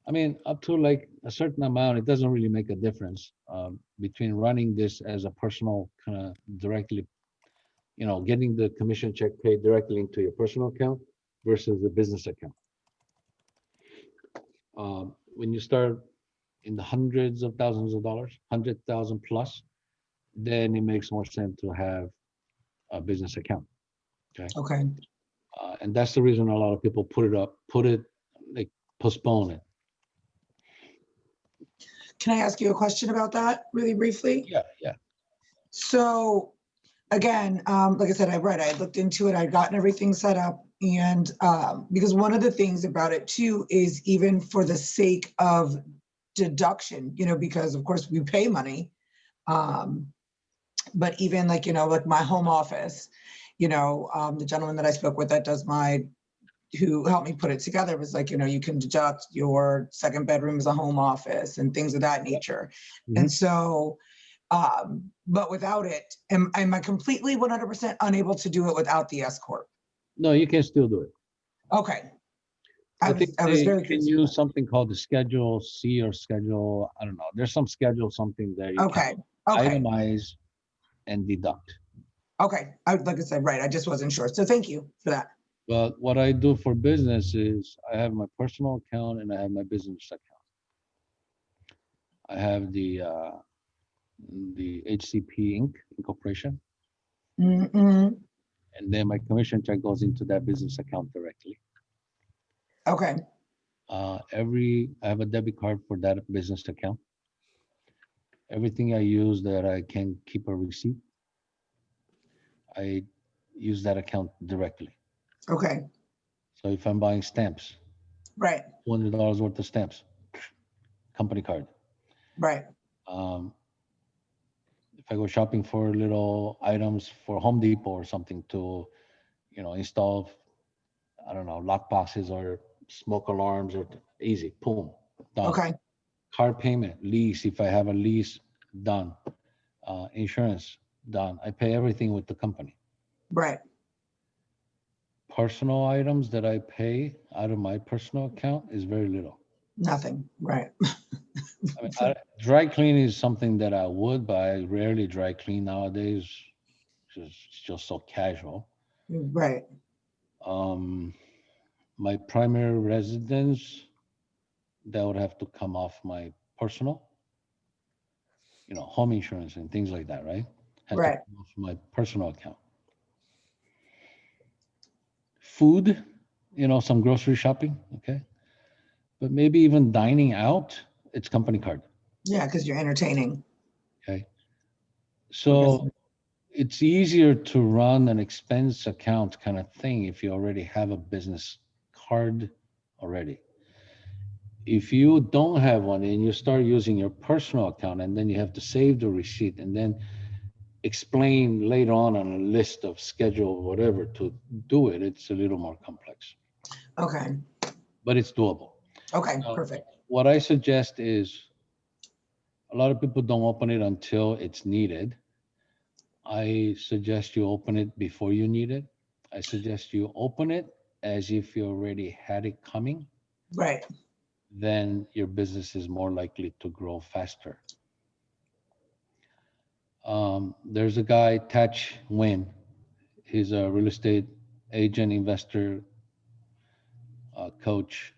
I mean, up to like a certain amount, it doesn't really make a difference between running this as a personal kind of directly, getting the commission check paid directly into your personal account versus the business account. When you start in the hundreds of thousands of dollars, 100,000 plus, then it makes more sense to have a business account. Okay. Okay. And that's the reason a lot of people put it postpone it. Can I ask you a question about that really briefly? Yeah, yeah. So again, like I said, I looked into it, I'd gotten everything set up. And because one of the things about it too is even for the sake of deduction, because of course we pay money. But even like, like my home office, the gentleman that I spoke with that does who helped me put it together was like, you can deduct your second bedroom as a home office and things of that nature. And so, but without it, am I completely 100% unable to do it without the S Corp? No, you can still do it. Okay. I think I was they very can curious. use something called the Schedule C or Schedule, I don't know. There's some schedule, something that you Okay. can Okay. itemize and deduct. Okay. Like I said, right. I just wasn't sure. So thank you for that. But what I do for business is I have my personal account and I have my business account. I have the HCP Inc. Incorporation, Mm-mm. and then my commission check goes into that business account directly. Okay. I have a debit card for that business account. Everything I use that I can keep a receipt, I use that account directly. Okay. So if I'm buying stamps, Right. $200 worth of stamps, company card. Right. Um, if I go shopping for little items for Home Depot or something to, install, I don't know, lock boxes or smoke alarms or easy, boom, done. Okay. Car payment, lease, if I have a lease, done. Insurance, done. I pay everything with the company. Right. Personal items that I pay out of my personal account is very little. Nothing. Right. I mean, dry clean is something that I would, but I rarely dry clean nowadays. It's just so casual. Right. Um, my primary residence, that would have to come off my personal, home insurance and things like that, right? Has to Right. come off my personal account. Food, some grocery shopping, okay? But maybe even dining out, it's company card, Yeah, because you're entertaining. okay? I guess. So it's easier to run an expense account kind of thing if you already have a business card already. If you don't have one and you start using your personal account and then you have to save the receipt and then explain later on a list of schedule whatever to do it, it's a little more complex, Okay. but it's doable. Okay. Uh, Perfect. what I suggest is a lot of people don't open it until it's needed. I suggest you open it before you need it. I suggest you open it as if you already had it coming. Right. Then your business is more likely to grow faster. There's a guy, Tatch Nguyen. He's a real estate agent, investor, coach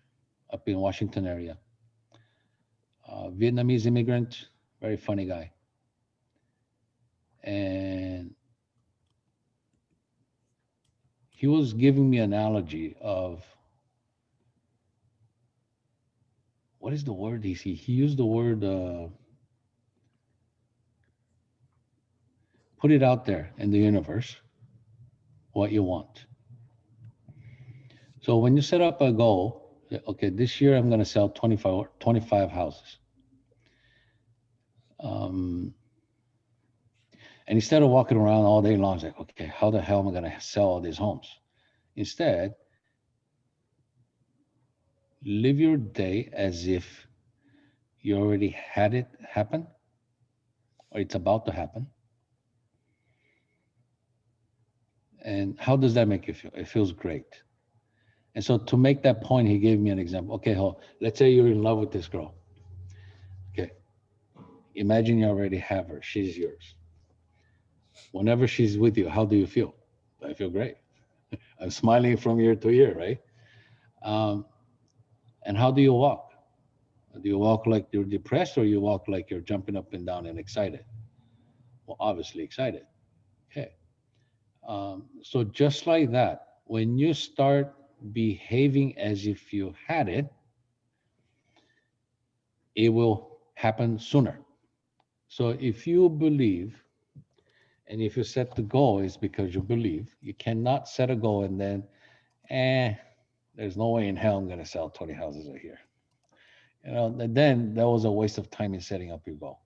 up in Washington area. Vietnamese immigrant, very funny guy. And he was giving me an analogy of what is the word he used the word put it out there in the universe what you want. So when you set up a goal, okay, this year I'm going to sell 25 houses. Um, and instead of walking around all day long, it's like, okay, how the hell am I going to sell all these homes? Instead, live your day as if you already had it happen or it's about to happen. And how does that make you feel? It feels great. And so to make that point, he gave me an example. Okay, let's say you're in love with this girl. Okay, imagine you already have her. She's yours. Whenever she's with you, how do you feel? I feel great. I'm smiling from year to year, right? Um, and how do you walk? Do you walk like you're depressed or you walk like you're jumping up and down and excited? Well, obviously excited. Okay. So just like that, when you start behaving as if you had it, it will happen sooner. So if you believe, and if you set the goal, is because you believe. You cannot set a goal and then, eh, there's no way in hell I'm going to sell 20 houses a year. Then that was a waste of time in setting up your goal.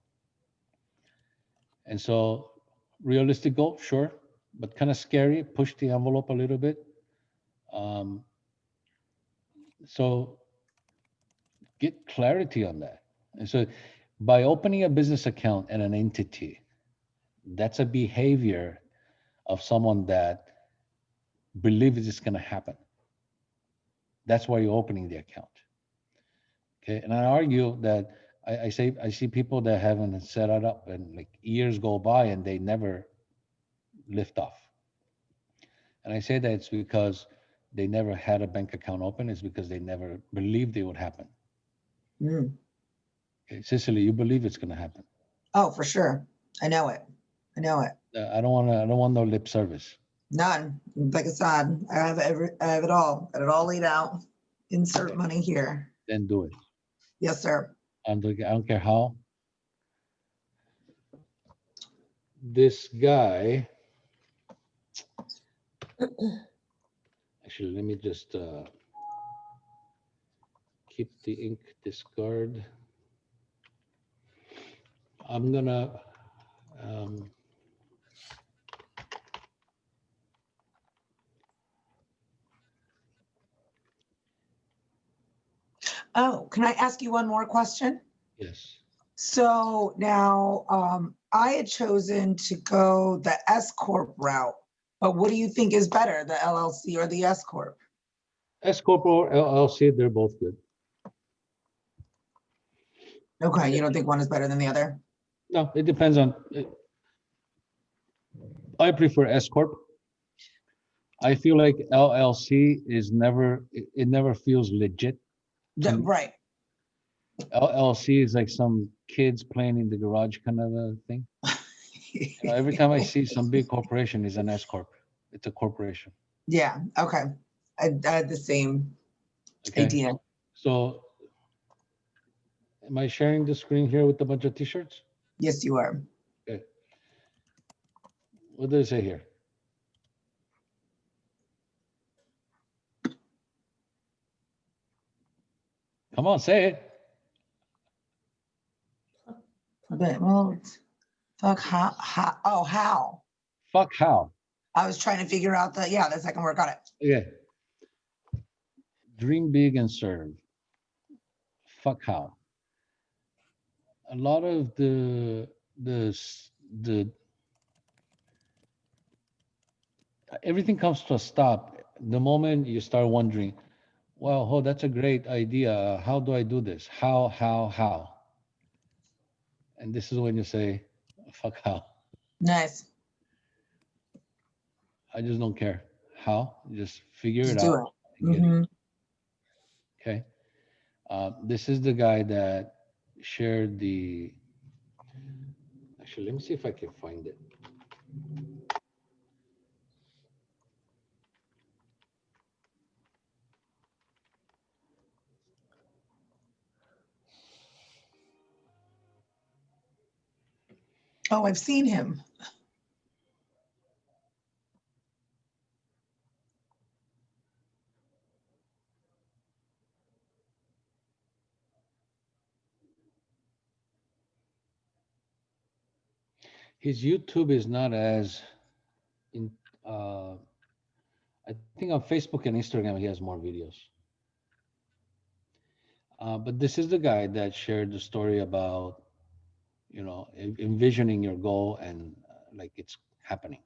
And so, realistic goal, sure, but kind of scary. Push the envelope a little bit. Um, so, get clarity on that. And so, by opening a business account and an entity, that's a behavior of someone that believes it's going to happen. That's why you're opening the account. Okay, and I argue that I see people that haven't set it up and like years go by and they never lift off. And I say that it's because they never had a bank account open. It's because they never believed it would happen. Mm. Okay, Cicely, you believe it's going to happen. Oh, for sure. I know it. I know it. I don't want to. I don't want no lip service. None. Like I said, I have it all. Got it all laid out. Insert Okay, money here. then do it. Yes, sir. I don't care how. This guy. Actually, let me just keep the ink discard. I'm gonna. Um, Oh, can I ask you one more question? yes. So now I had chosen to go the S Corp route, but what do you think is better, the LLC or the S Corp? S corp or LLC, they're both good. Okay, you don't think one is better than the other? No, it depends on. I prefer S corp. I feel like LLC is never. It never feels legit to me. Right. LLC is like some kids playing in the garage kind of a thing. Every time I see some big corporation is an S corp. It's a corporation. Yeah, okay. I had the same Okay. idea. So am I sharing the screen here with a bunch of t-shirts? Yes, you are. Okay. What does it say here? Come on, say it. But well, fuck how? Fuck how. I was trying to figure out the second word. Got it. Yeah. Dream big and serve. Fuck how. A lot of the everything comes to a stop the moment you start wondering, well, oh, that's a great idea. How do I do this? How? And this is when you say, fuck how. Nice. I just don't care how. Just figure it Just do out it. and get it. Hmm. Okay. This is the guy that shared the. Actually, let me see if I can find it. Oh, I've seen him. His YouTube is not as in. Uh, I think on Facebook and Instagram he has more videos. But this is the guy that shared the story about envisioning your goal and like it's happening.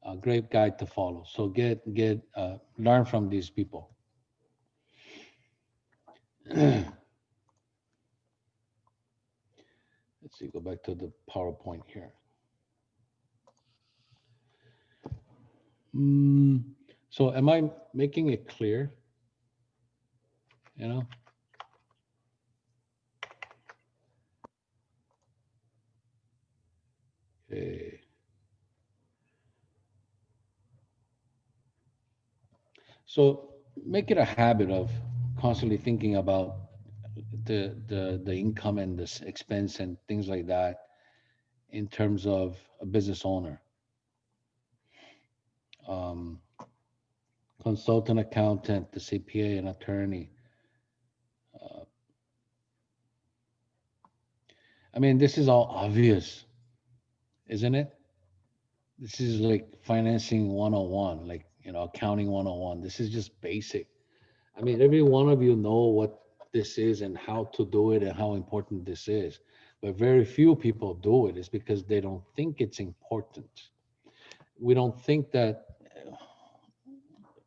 A great guide to follow. So get learn from these people. Let's see. Go back to the PowerPoint here. Mm, so am I making it clear? You know. Okay. So make it a habit of constantly thinking about the income and this expense and things like that in terms of a business owner. Um, Consultant, accountant, the CPA, and attorney. Uh, I mean, this is all obvious, isn't it? This is like financing 101, like, accounting 101. This is just basic. I mean, every one of you know what this is and how to do it and how important this is. But very few people do it. It's because they don't think it's important. We don't think that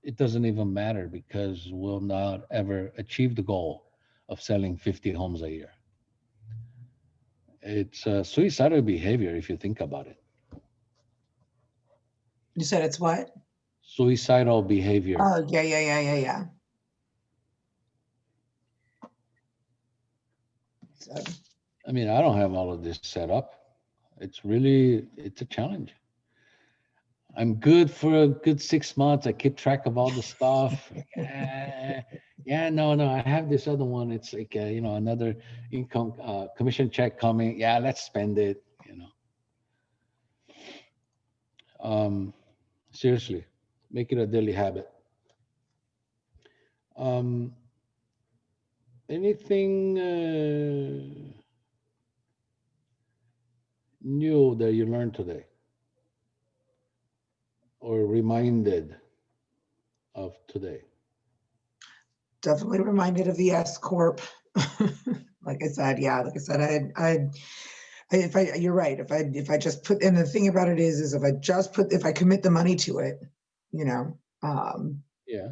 it doesn't even matter because we'll not ever achieve the goal of selling 50 homes a year. It's suicidal behavior if you think about it. You said it's what? Suicidal behavior. Oh, yeah. So, I mean, I don't have all of this set up. It's a challenge. I'm good for a good 6 months. I keep track of all the stuff. Yeah, no. I have this other one. It's like another income commission check coming. Yeah, let's spend it. Um, Seriously, make it a daily habit. Um, Anything new that you learned today or reminded of today? definitely reminded of the S corp. Like I said, if I, you're right. If I just put, and the thing about it is if I commit the money to it, you know, Yeah.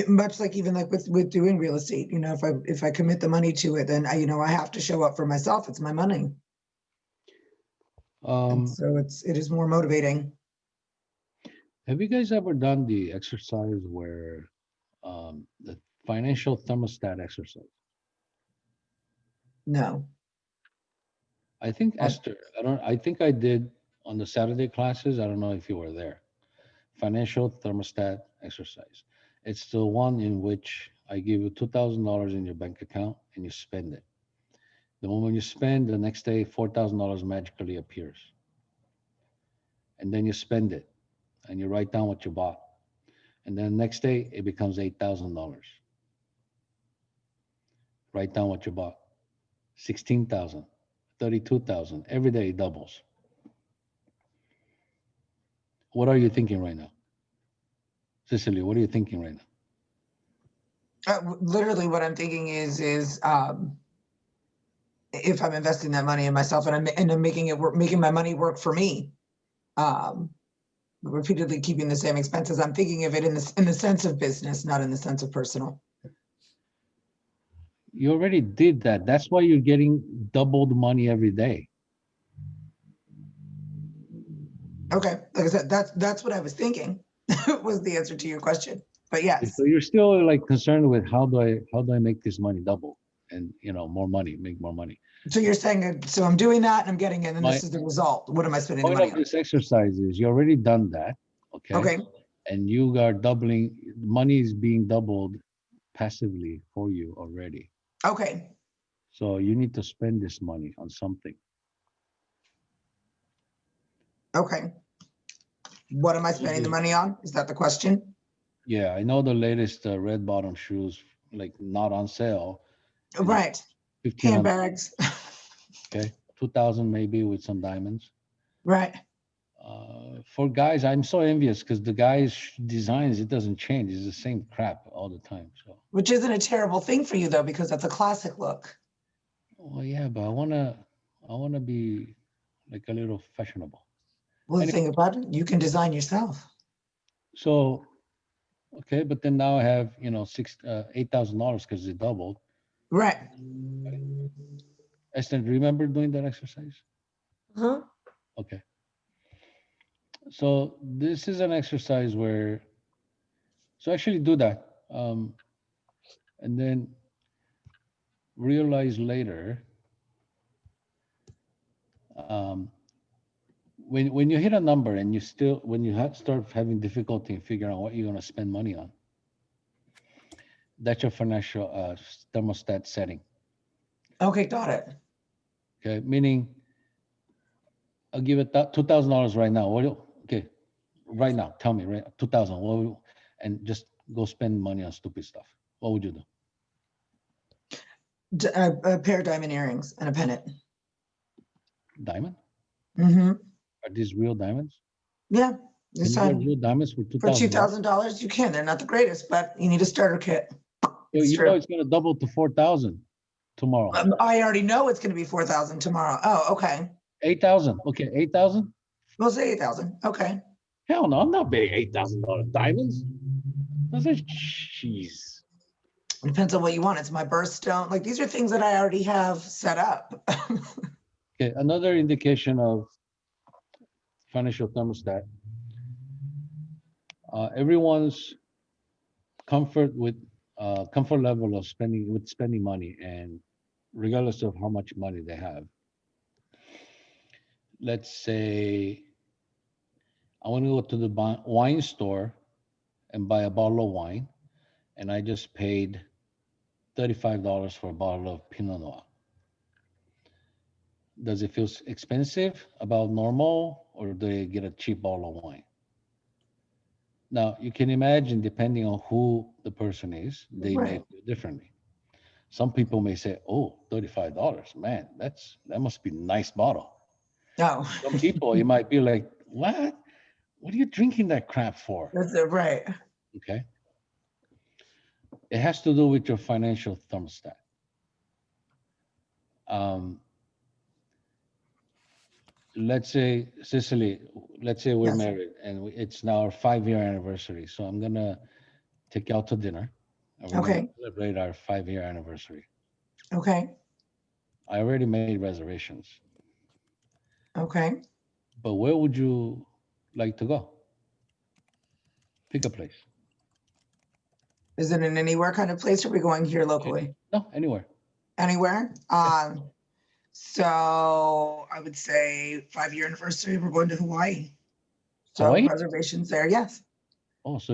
much like even like with doing real estate, if I commit the money to it, then I have to show up for myself. It's my money. And Um, so it is more motivating. have you guys ever done the exercise where the financial thermostat exercise? No. I think Uh, Esther, I think I did on the Saturday classes. I don't know if you were there. Financial thermostat exercise. It's the one in which I give you $2,000 in your bank account and you spend it. The moment you spend, the next day $4,000 magically appears. And then you spend it and you write down what you bought. And then the next day it becomes $8,000. Write down what you bought. 16,000, 32,000. Every day it doubles. What are you thinking right now? Cicely, what are you thinking right now? Literally what I'm thinking is if I'm investing that money in myself and I'm making it work, making my money work for me, um, repeatedly keeping the same expenses, I'm thinking of it in the sense of business, not in the sense of personal. You already did that. That's why you're getting doubled money every day. Okay, like I said, that's what I was thinking was the answer to your question. But yes, So you're still like concerned with how do I make this money double and more money, make more money. so you're saying so I'm doing that and I'm getting it, and My this is the result. What am I spending the point money of on? this exercise is you already done that, okay? Okay, And you are doubling, money is being doubled passively for you already. okay, So you need to spend this money on something. okay. What am I spending the money on? Is that the question? Yeah, I know the latest red bottom shoes, like not on sale, and it's Right. 1,500. Handbags. Okay, 2,000 maybe with some diamonds. Right. For guys, I'm so envious because the guys' designs, it doesn't change. It's the same crap all the time. So, Which isn't a terrible thing for you though, because that's a classic look. well, yeah, but I wanna be like a little fashionable. Well, the Anyway, thing about it, you can design yourself. so okay, but then now I have $8,000 because it doubled. Right. Right? Esther, remember doing that exercise? Huh? Okay. So this is an exercise where actually do that, and then realize later um, when you hit a number and when you start having difficulty in figuring out what you're going to spend money on, That's your financial thermostat setting. Okay, got it. Okay, meaning I'll give it $2,000 right now. Okay, right now, tell me, right? 2,000. And just go spend money on stupid stuff. What would you do? A pair of diamond earrings and a pendant. Diamond? Mm-hmm. Are these real diamonds? Yeah, Can this you get time real diamonds for for two $2,000? $2,000, you can. They're not the greatest, but you need a starter kit. It's You know true. it's gonna double to 4,000 tomorrow. I already know it's going to be 4,000 tomorrow. Oh, okay. 8,000. Okay, 8,000. We'll say 8,000. Okay. Hell no, I'm not betting $8,000 diamonds. That's a jeez. Depends on what you want. It's my birthstone. Like these are things that I already have set up. Okay, another indication of financial thermostat. Everyone's comfort level of spending money, and regardless of how much money they have. Let's say I want to go to the wine store and buy a bottle of wine, and I just paid $35 for a bottle of Pinot Noir. Does it feel expensive, about normal, or do they get a cheap bottle of wine? Now, you can imagine, depending on who the person is, they may Right. feel differently. Some people may say, "Oh, $35, man, that must be a nice bottle." No, Some people, you might be like, "What? What are you drinking that crap for?" that's it. Right. Okay, it has to do with your financial thermostat. Um, let's say, Cicely, let's say we're Yes. married and it's now our 5-year anniversary. So I'm gonna take you out to dinner, and we're gonna Okay. celebrate our 5-year anniversary. Okay. I already made reservations, Okay. but where would you like to go? Pick a place. Is it an anywhere kind of place? Or are we going here locally? No, anywhere. Anywhere? Yeah. So I would say 5-year anniversary, we're going to Hawaii. So Hawaii? reservations there, yes. Oh, so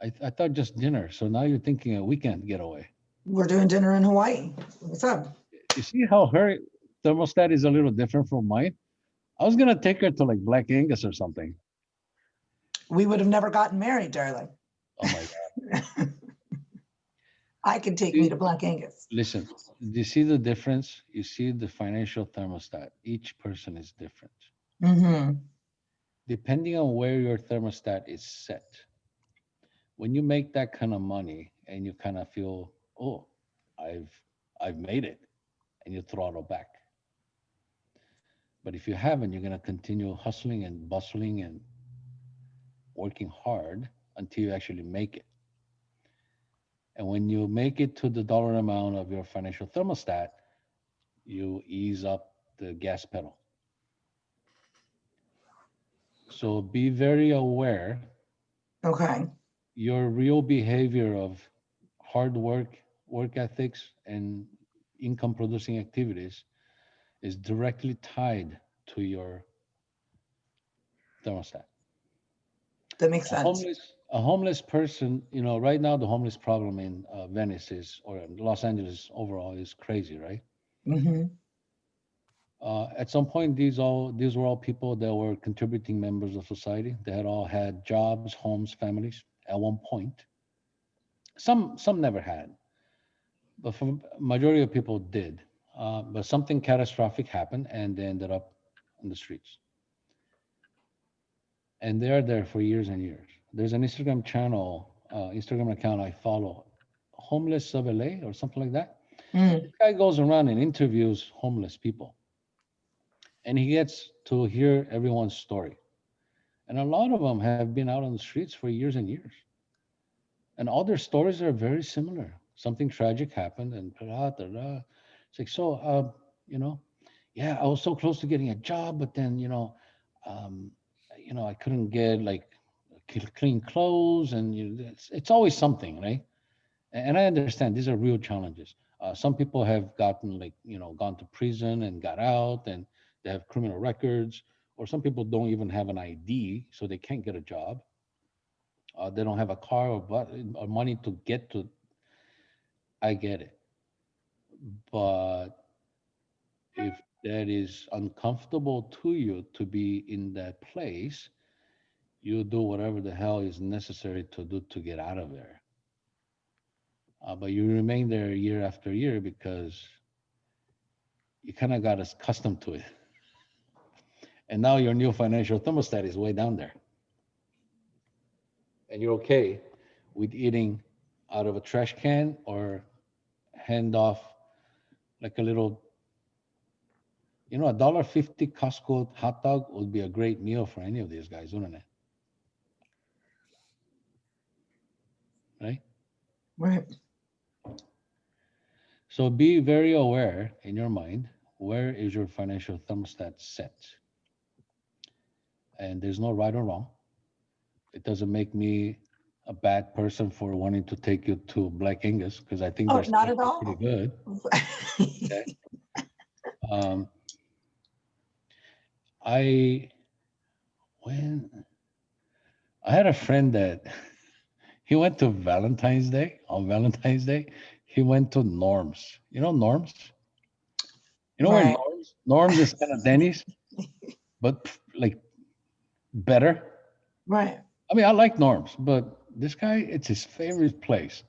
I thought just dinner. So now you're thinking a weekend getaway. We're doing dinner in Hawaii. What's up? You see how her thermostat is a little different from mine? I was gonna take her to like Black Angus or something. We would have never gotten married, darling. Oh my God. I can take me See, to Black Angus. listen, do you see the difference? You see the financial thermostat. Each person is different. Mm-hmm. Depending on where your thermostat is set, when you make that kind of money and you kind of feel, oh, I've I've made it, and you throttle back. But if you haven't, you're gonna continue hustling and bustling and working hard until you actually make it. And when you make it to the dollar amount of your financial thermostat, you ease up the gas pedal. So be very aware Okay. your real behavior of hard work, work ethics, and income producing activities is directly tied to your thermostat. That makes sense. A homeless person, right now the homeless problem in Venice is, or Los Angeles overall, is crazy, right? Mm-hmm. At some point, these were all people that were contributing members of society. They had all had jobs, homes, families at one point. Some never had, but for majority of people did. But something catastrophic happened, and they ended up on the streets. And they are there for years and years. There's an Instagram account I follow, Homeless of LA or something like that. Mm. This guy goes around and interviews homeless people, and he gets to hear everyone's story. And a lot of them have been out on the streets for years and years. And all their stories are very similar. Something tragic happened, and blah, blah, blah. It's like, so, you know, yeah, I was so close to getting a job, but then, um, I couldn't get like clean clothes, and it's always something, right? And I understand these are real challenges. Some people have gotten like, gone to prison and got out, and they have criminal records, or some people don't even have an ID, so they can't get a job. They don't have a car or money to get to. I get it. But if that is uncomfortable to you to be in that place, you do whatever the hell is necessary to do to get out of there. But you remain there year after year because you kind of got accustomed to it. And now your new financial thermostat is way down there. And you're okay with eating out of a trash can or hand off like a little, $1.50 Costco hot dog would be a great meal for any of these guys, wouldn't it? Right? Right. So be very aware in your mind, where is your financial thermostat set? And there's no right or wrong. It doesn't make me a bad person for wanting to take you to Black Angus because I think Oh, their not steak at is pretty all. good. Okay. Um, I when I had a friend that he went to Valentine's Day. On Valentine's Day, he went to Norms. You know Norms? You know where Right. Norms is kind of Denny's, but like better. Right. I mean, I like Norms, but this guy, it's his favorite place.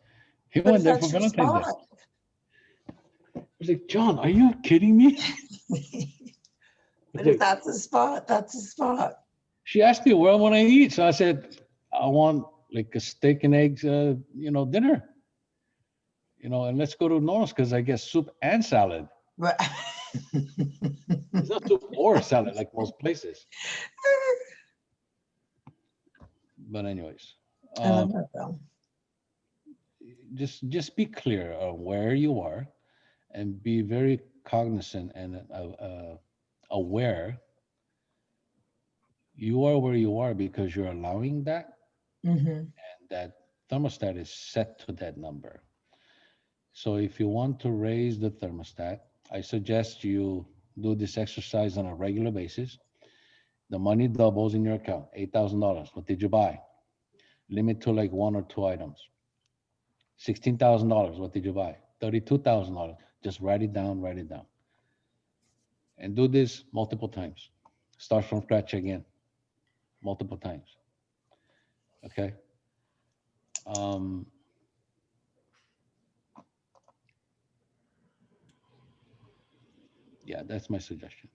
He But went if there for that's your Valentine's Day. spot. I was like, John, are you kidding me? But if that's the spot, that's the spot. She asked me where I want to eat, so I said I want like a steak and eggs, dinner. And let's go to Norms because I get soup and salad. Right. It's not soup or salad like most places. But anyways, I love that though. just be clear on where you are, and be very cognizant and aware. You are where you are because you're allowing that, Mm-hmm. and that thermostat is set to that number. So if you want to raise the thermostat, I suggest you do this exercise on a regular basis. The money doubles in your account, $8,000. What did you buy? Limit to like one or two items. $16,000. What did you buy? $32,000. Just write it down, write it down. And do this multiple times. Start from scratch again, multiple times. Okay. Yeah, that's my suggestion.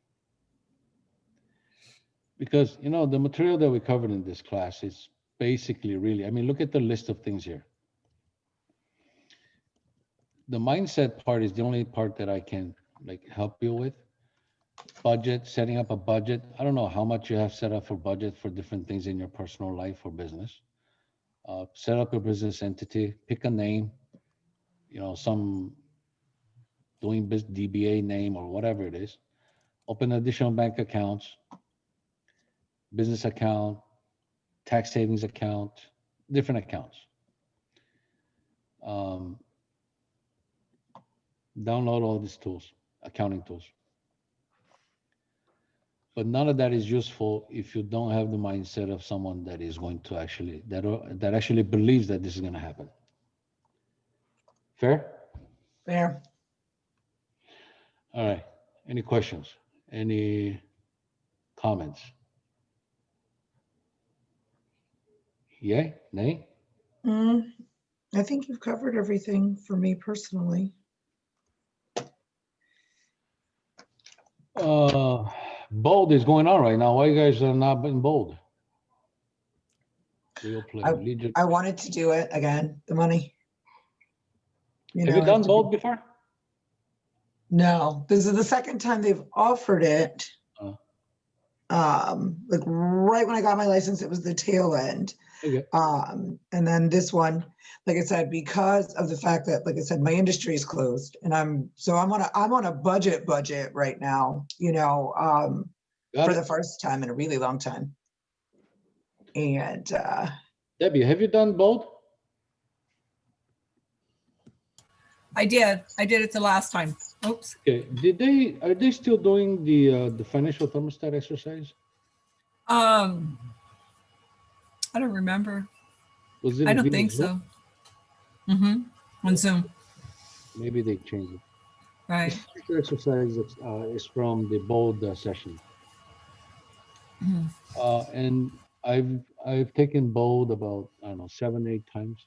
Because the material that we covered in this class is basically really, I mean, look at the list of things here. The mindset part is the only part that I can like help you with. Budget, setting up a budget. I don't know how much you have set up for budget for different things in your personal life or business. Set up a business entity, pick a name, some doing business DBA name or whatever it is. Open additional bank accounts, business account, tax savings account, different accounts. Um, Download all these tools, accounting tools. But none of that is useful if you don't have the mindset of someone that is going to that actually believes that this is going to happen. Fair? Fair. All right. Any questions? Any comments? Yay? Nay? I think you've covered everything for me personally. Bold is going on right now. Why you guys are not been bold? Real play. I wanted to do it again, the money. Have you done bold before? No, this is the second time they've offered it. Like right when I got my license, it was the tail end. Okay. And then this one, like I said, because of the fact that, like I said, my industry is closed, and I'm on a budget right now, for the first time in a really long time. And Debbie, have you done bold? I did it the last time. Oops. Okay. Are they still doing the financial thermostat exercise? I don't remember. Was it I don't via think Zoom? so. On Zoom. Maybe they changed it. Right. This exercise is from the bold session. And I've taken bold about, I don't know, 7, 8 times.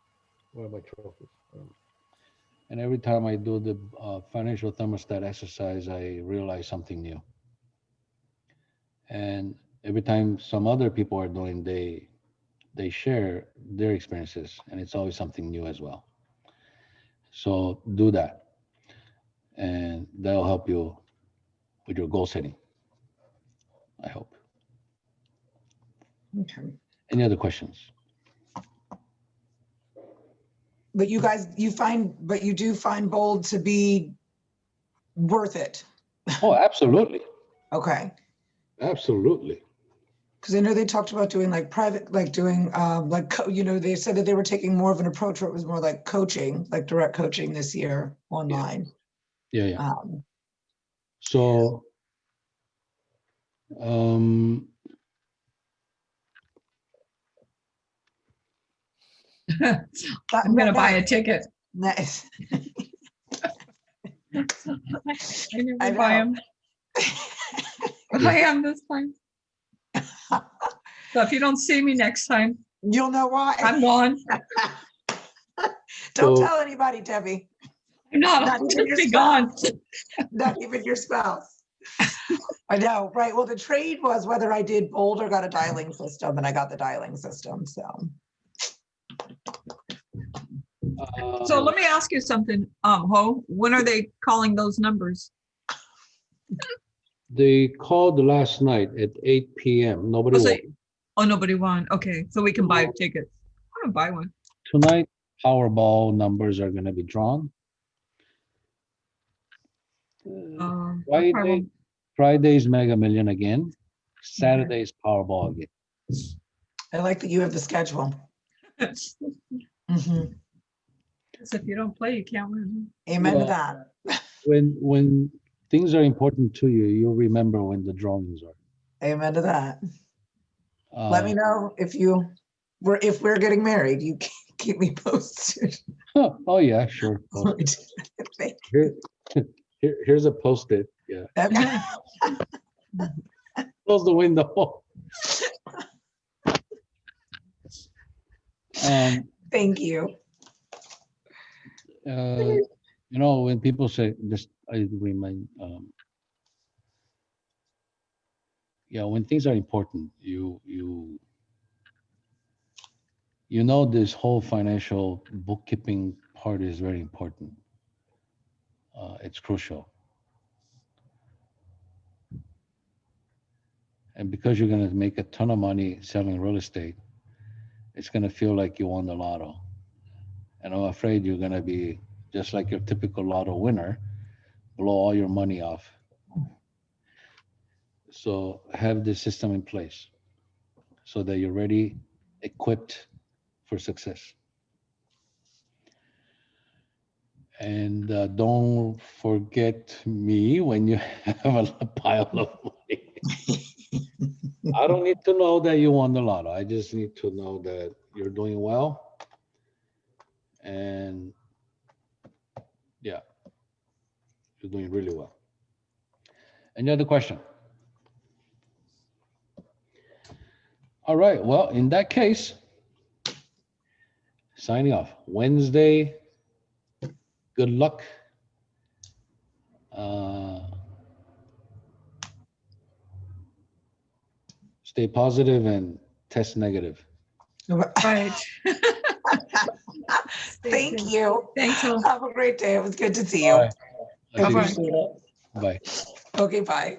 Where are my trophies? And every time I do the financial thermostat exercise, I realize something new. And every time some other people are doing, they share their experiences, and it's always something new as well. So do that, and that'll help you with your goal setting. I hope. Okay. Any other questions? But you guys, but you do find bold to be worth it. Oh, absolutely, Okay. absolutely. Because I know they talked about doing like private, like doing, they said that they were taking more of an approach where it was more like coaching, like direct coaching this year online. Yeah, yeah. Um, So, um, I'm gonna buy a ticket. Nice. I I never buy know. them. But I am this time. So if you don't see me next time, You'll know why. I'm gone. Don't So- tell anybody, Debbie. I'm not. Not I'll even just your be spouse. gone. Not even your spouse. I know, right? Well, the trade was whether I did bold or got a dialing system, and I got the dialing system. So So let me ask you something, Ho. When are they calling those numbers? they called last night at 8 p.m. Nobody Oh, so- woke. oh, nobody won. Okay, so we can buy tickets. I'm gonna buy one. Tonight. Powerball numbers are going to be drawn. I Friday, probably Friday's Mega Million again. Saturday's Powerball again. I like that you have the schedule. won't. Mhm. So if you don't play, you can't win. Amen to Well, that. When things are important to you, you'll remember when the drawings are. Amen to that. Let me know if we're getting married. You keep me posted. Oh yeah, sure. Thank Here's a post-it. Yeah. you. Close the window. Thank you. When people say this, I remind. When things are important, this whole financial bookkeeping part is very important. It's crucial. And because you're going to make a ton of money selling real estate, it's going to feel like you won the lotto. And I'm afraid you're going to be just like your typical lotto winner, blow all your money off. So have this system in place so that you're ready, equipped for success. And don't forget me when you have a pile of money. I don't need to know that you won the lotto. I just need to know that you're doing well. And yeah, you're doing really well. Any other question? All right. Well, in that case, signing off. Wednesday. Good luck. Stay positive and test negative. Right. Thank you. Thanks, Ho. Have a great day. It was good to see you. Bye. I appreciate it. Bye. Okay, bye.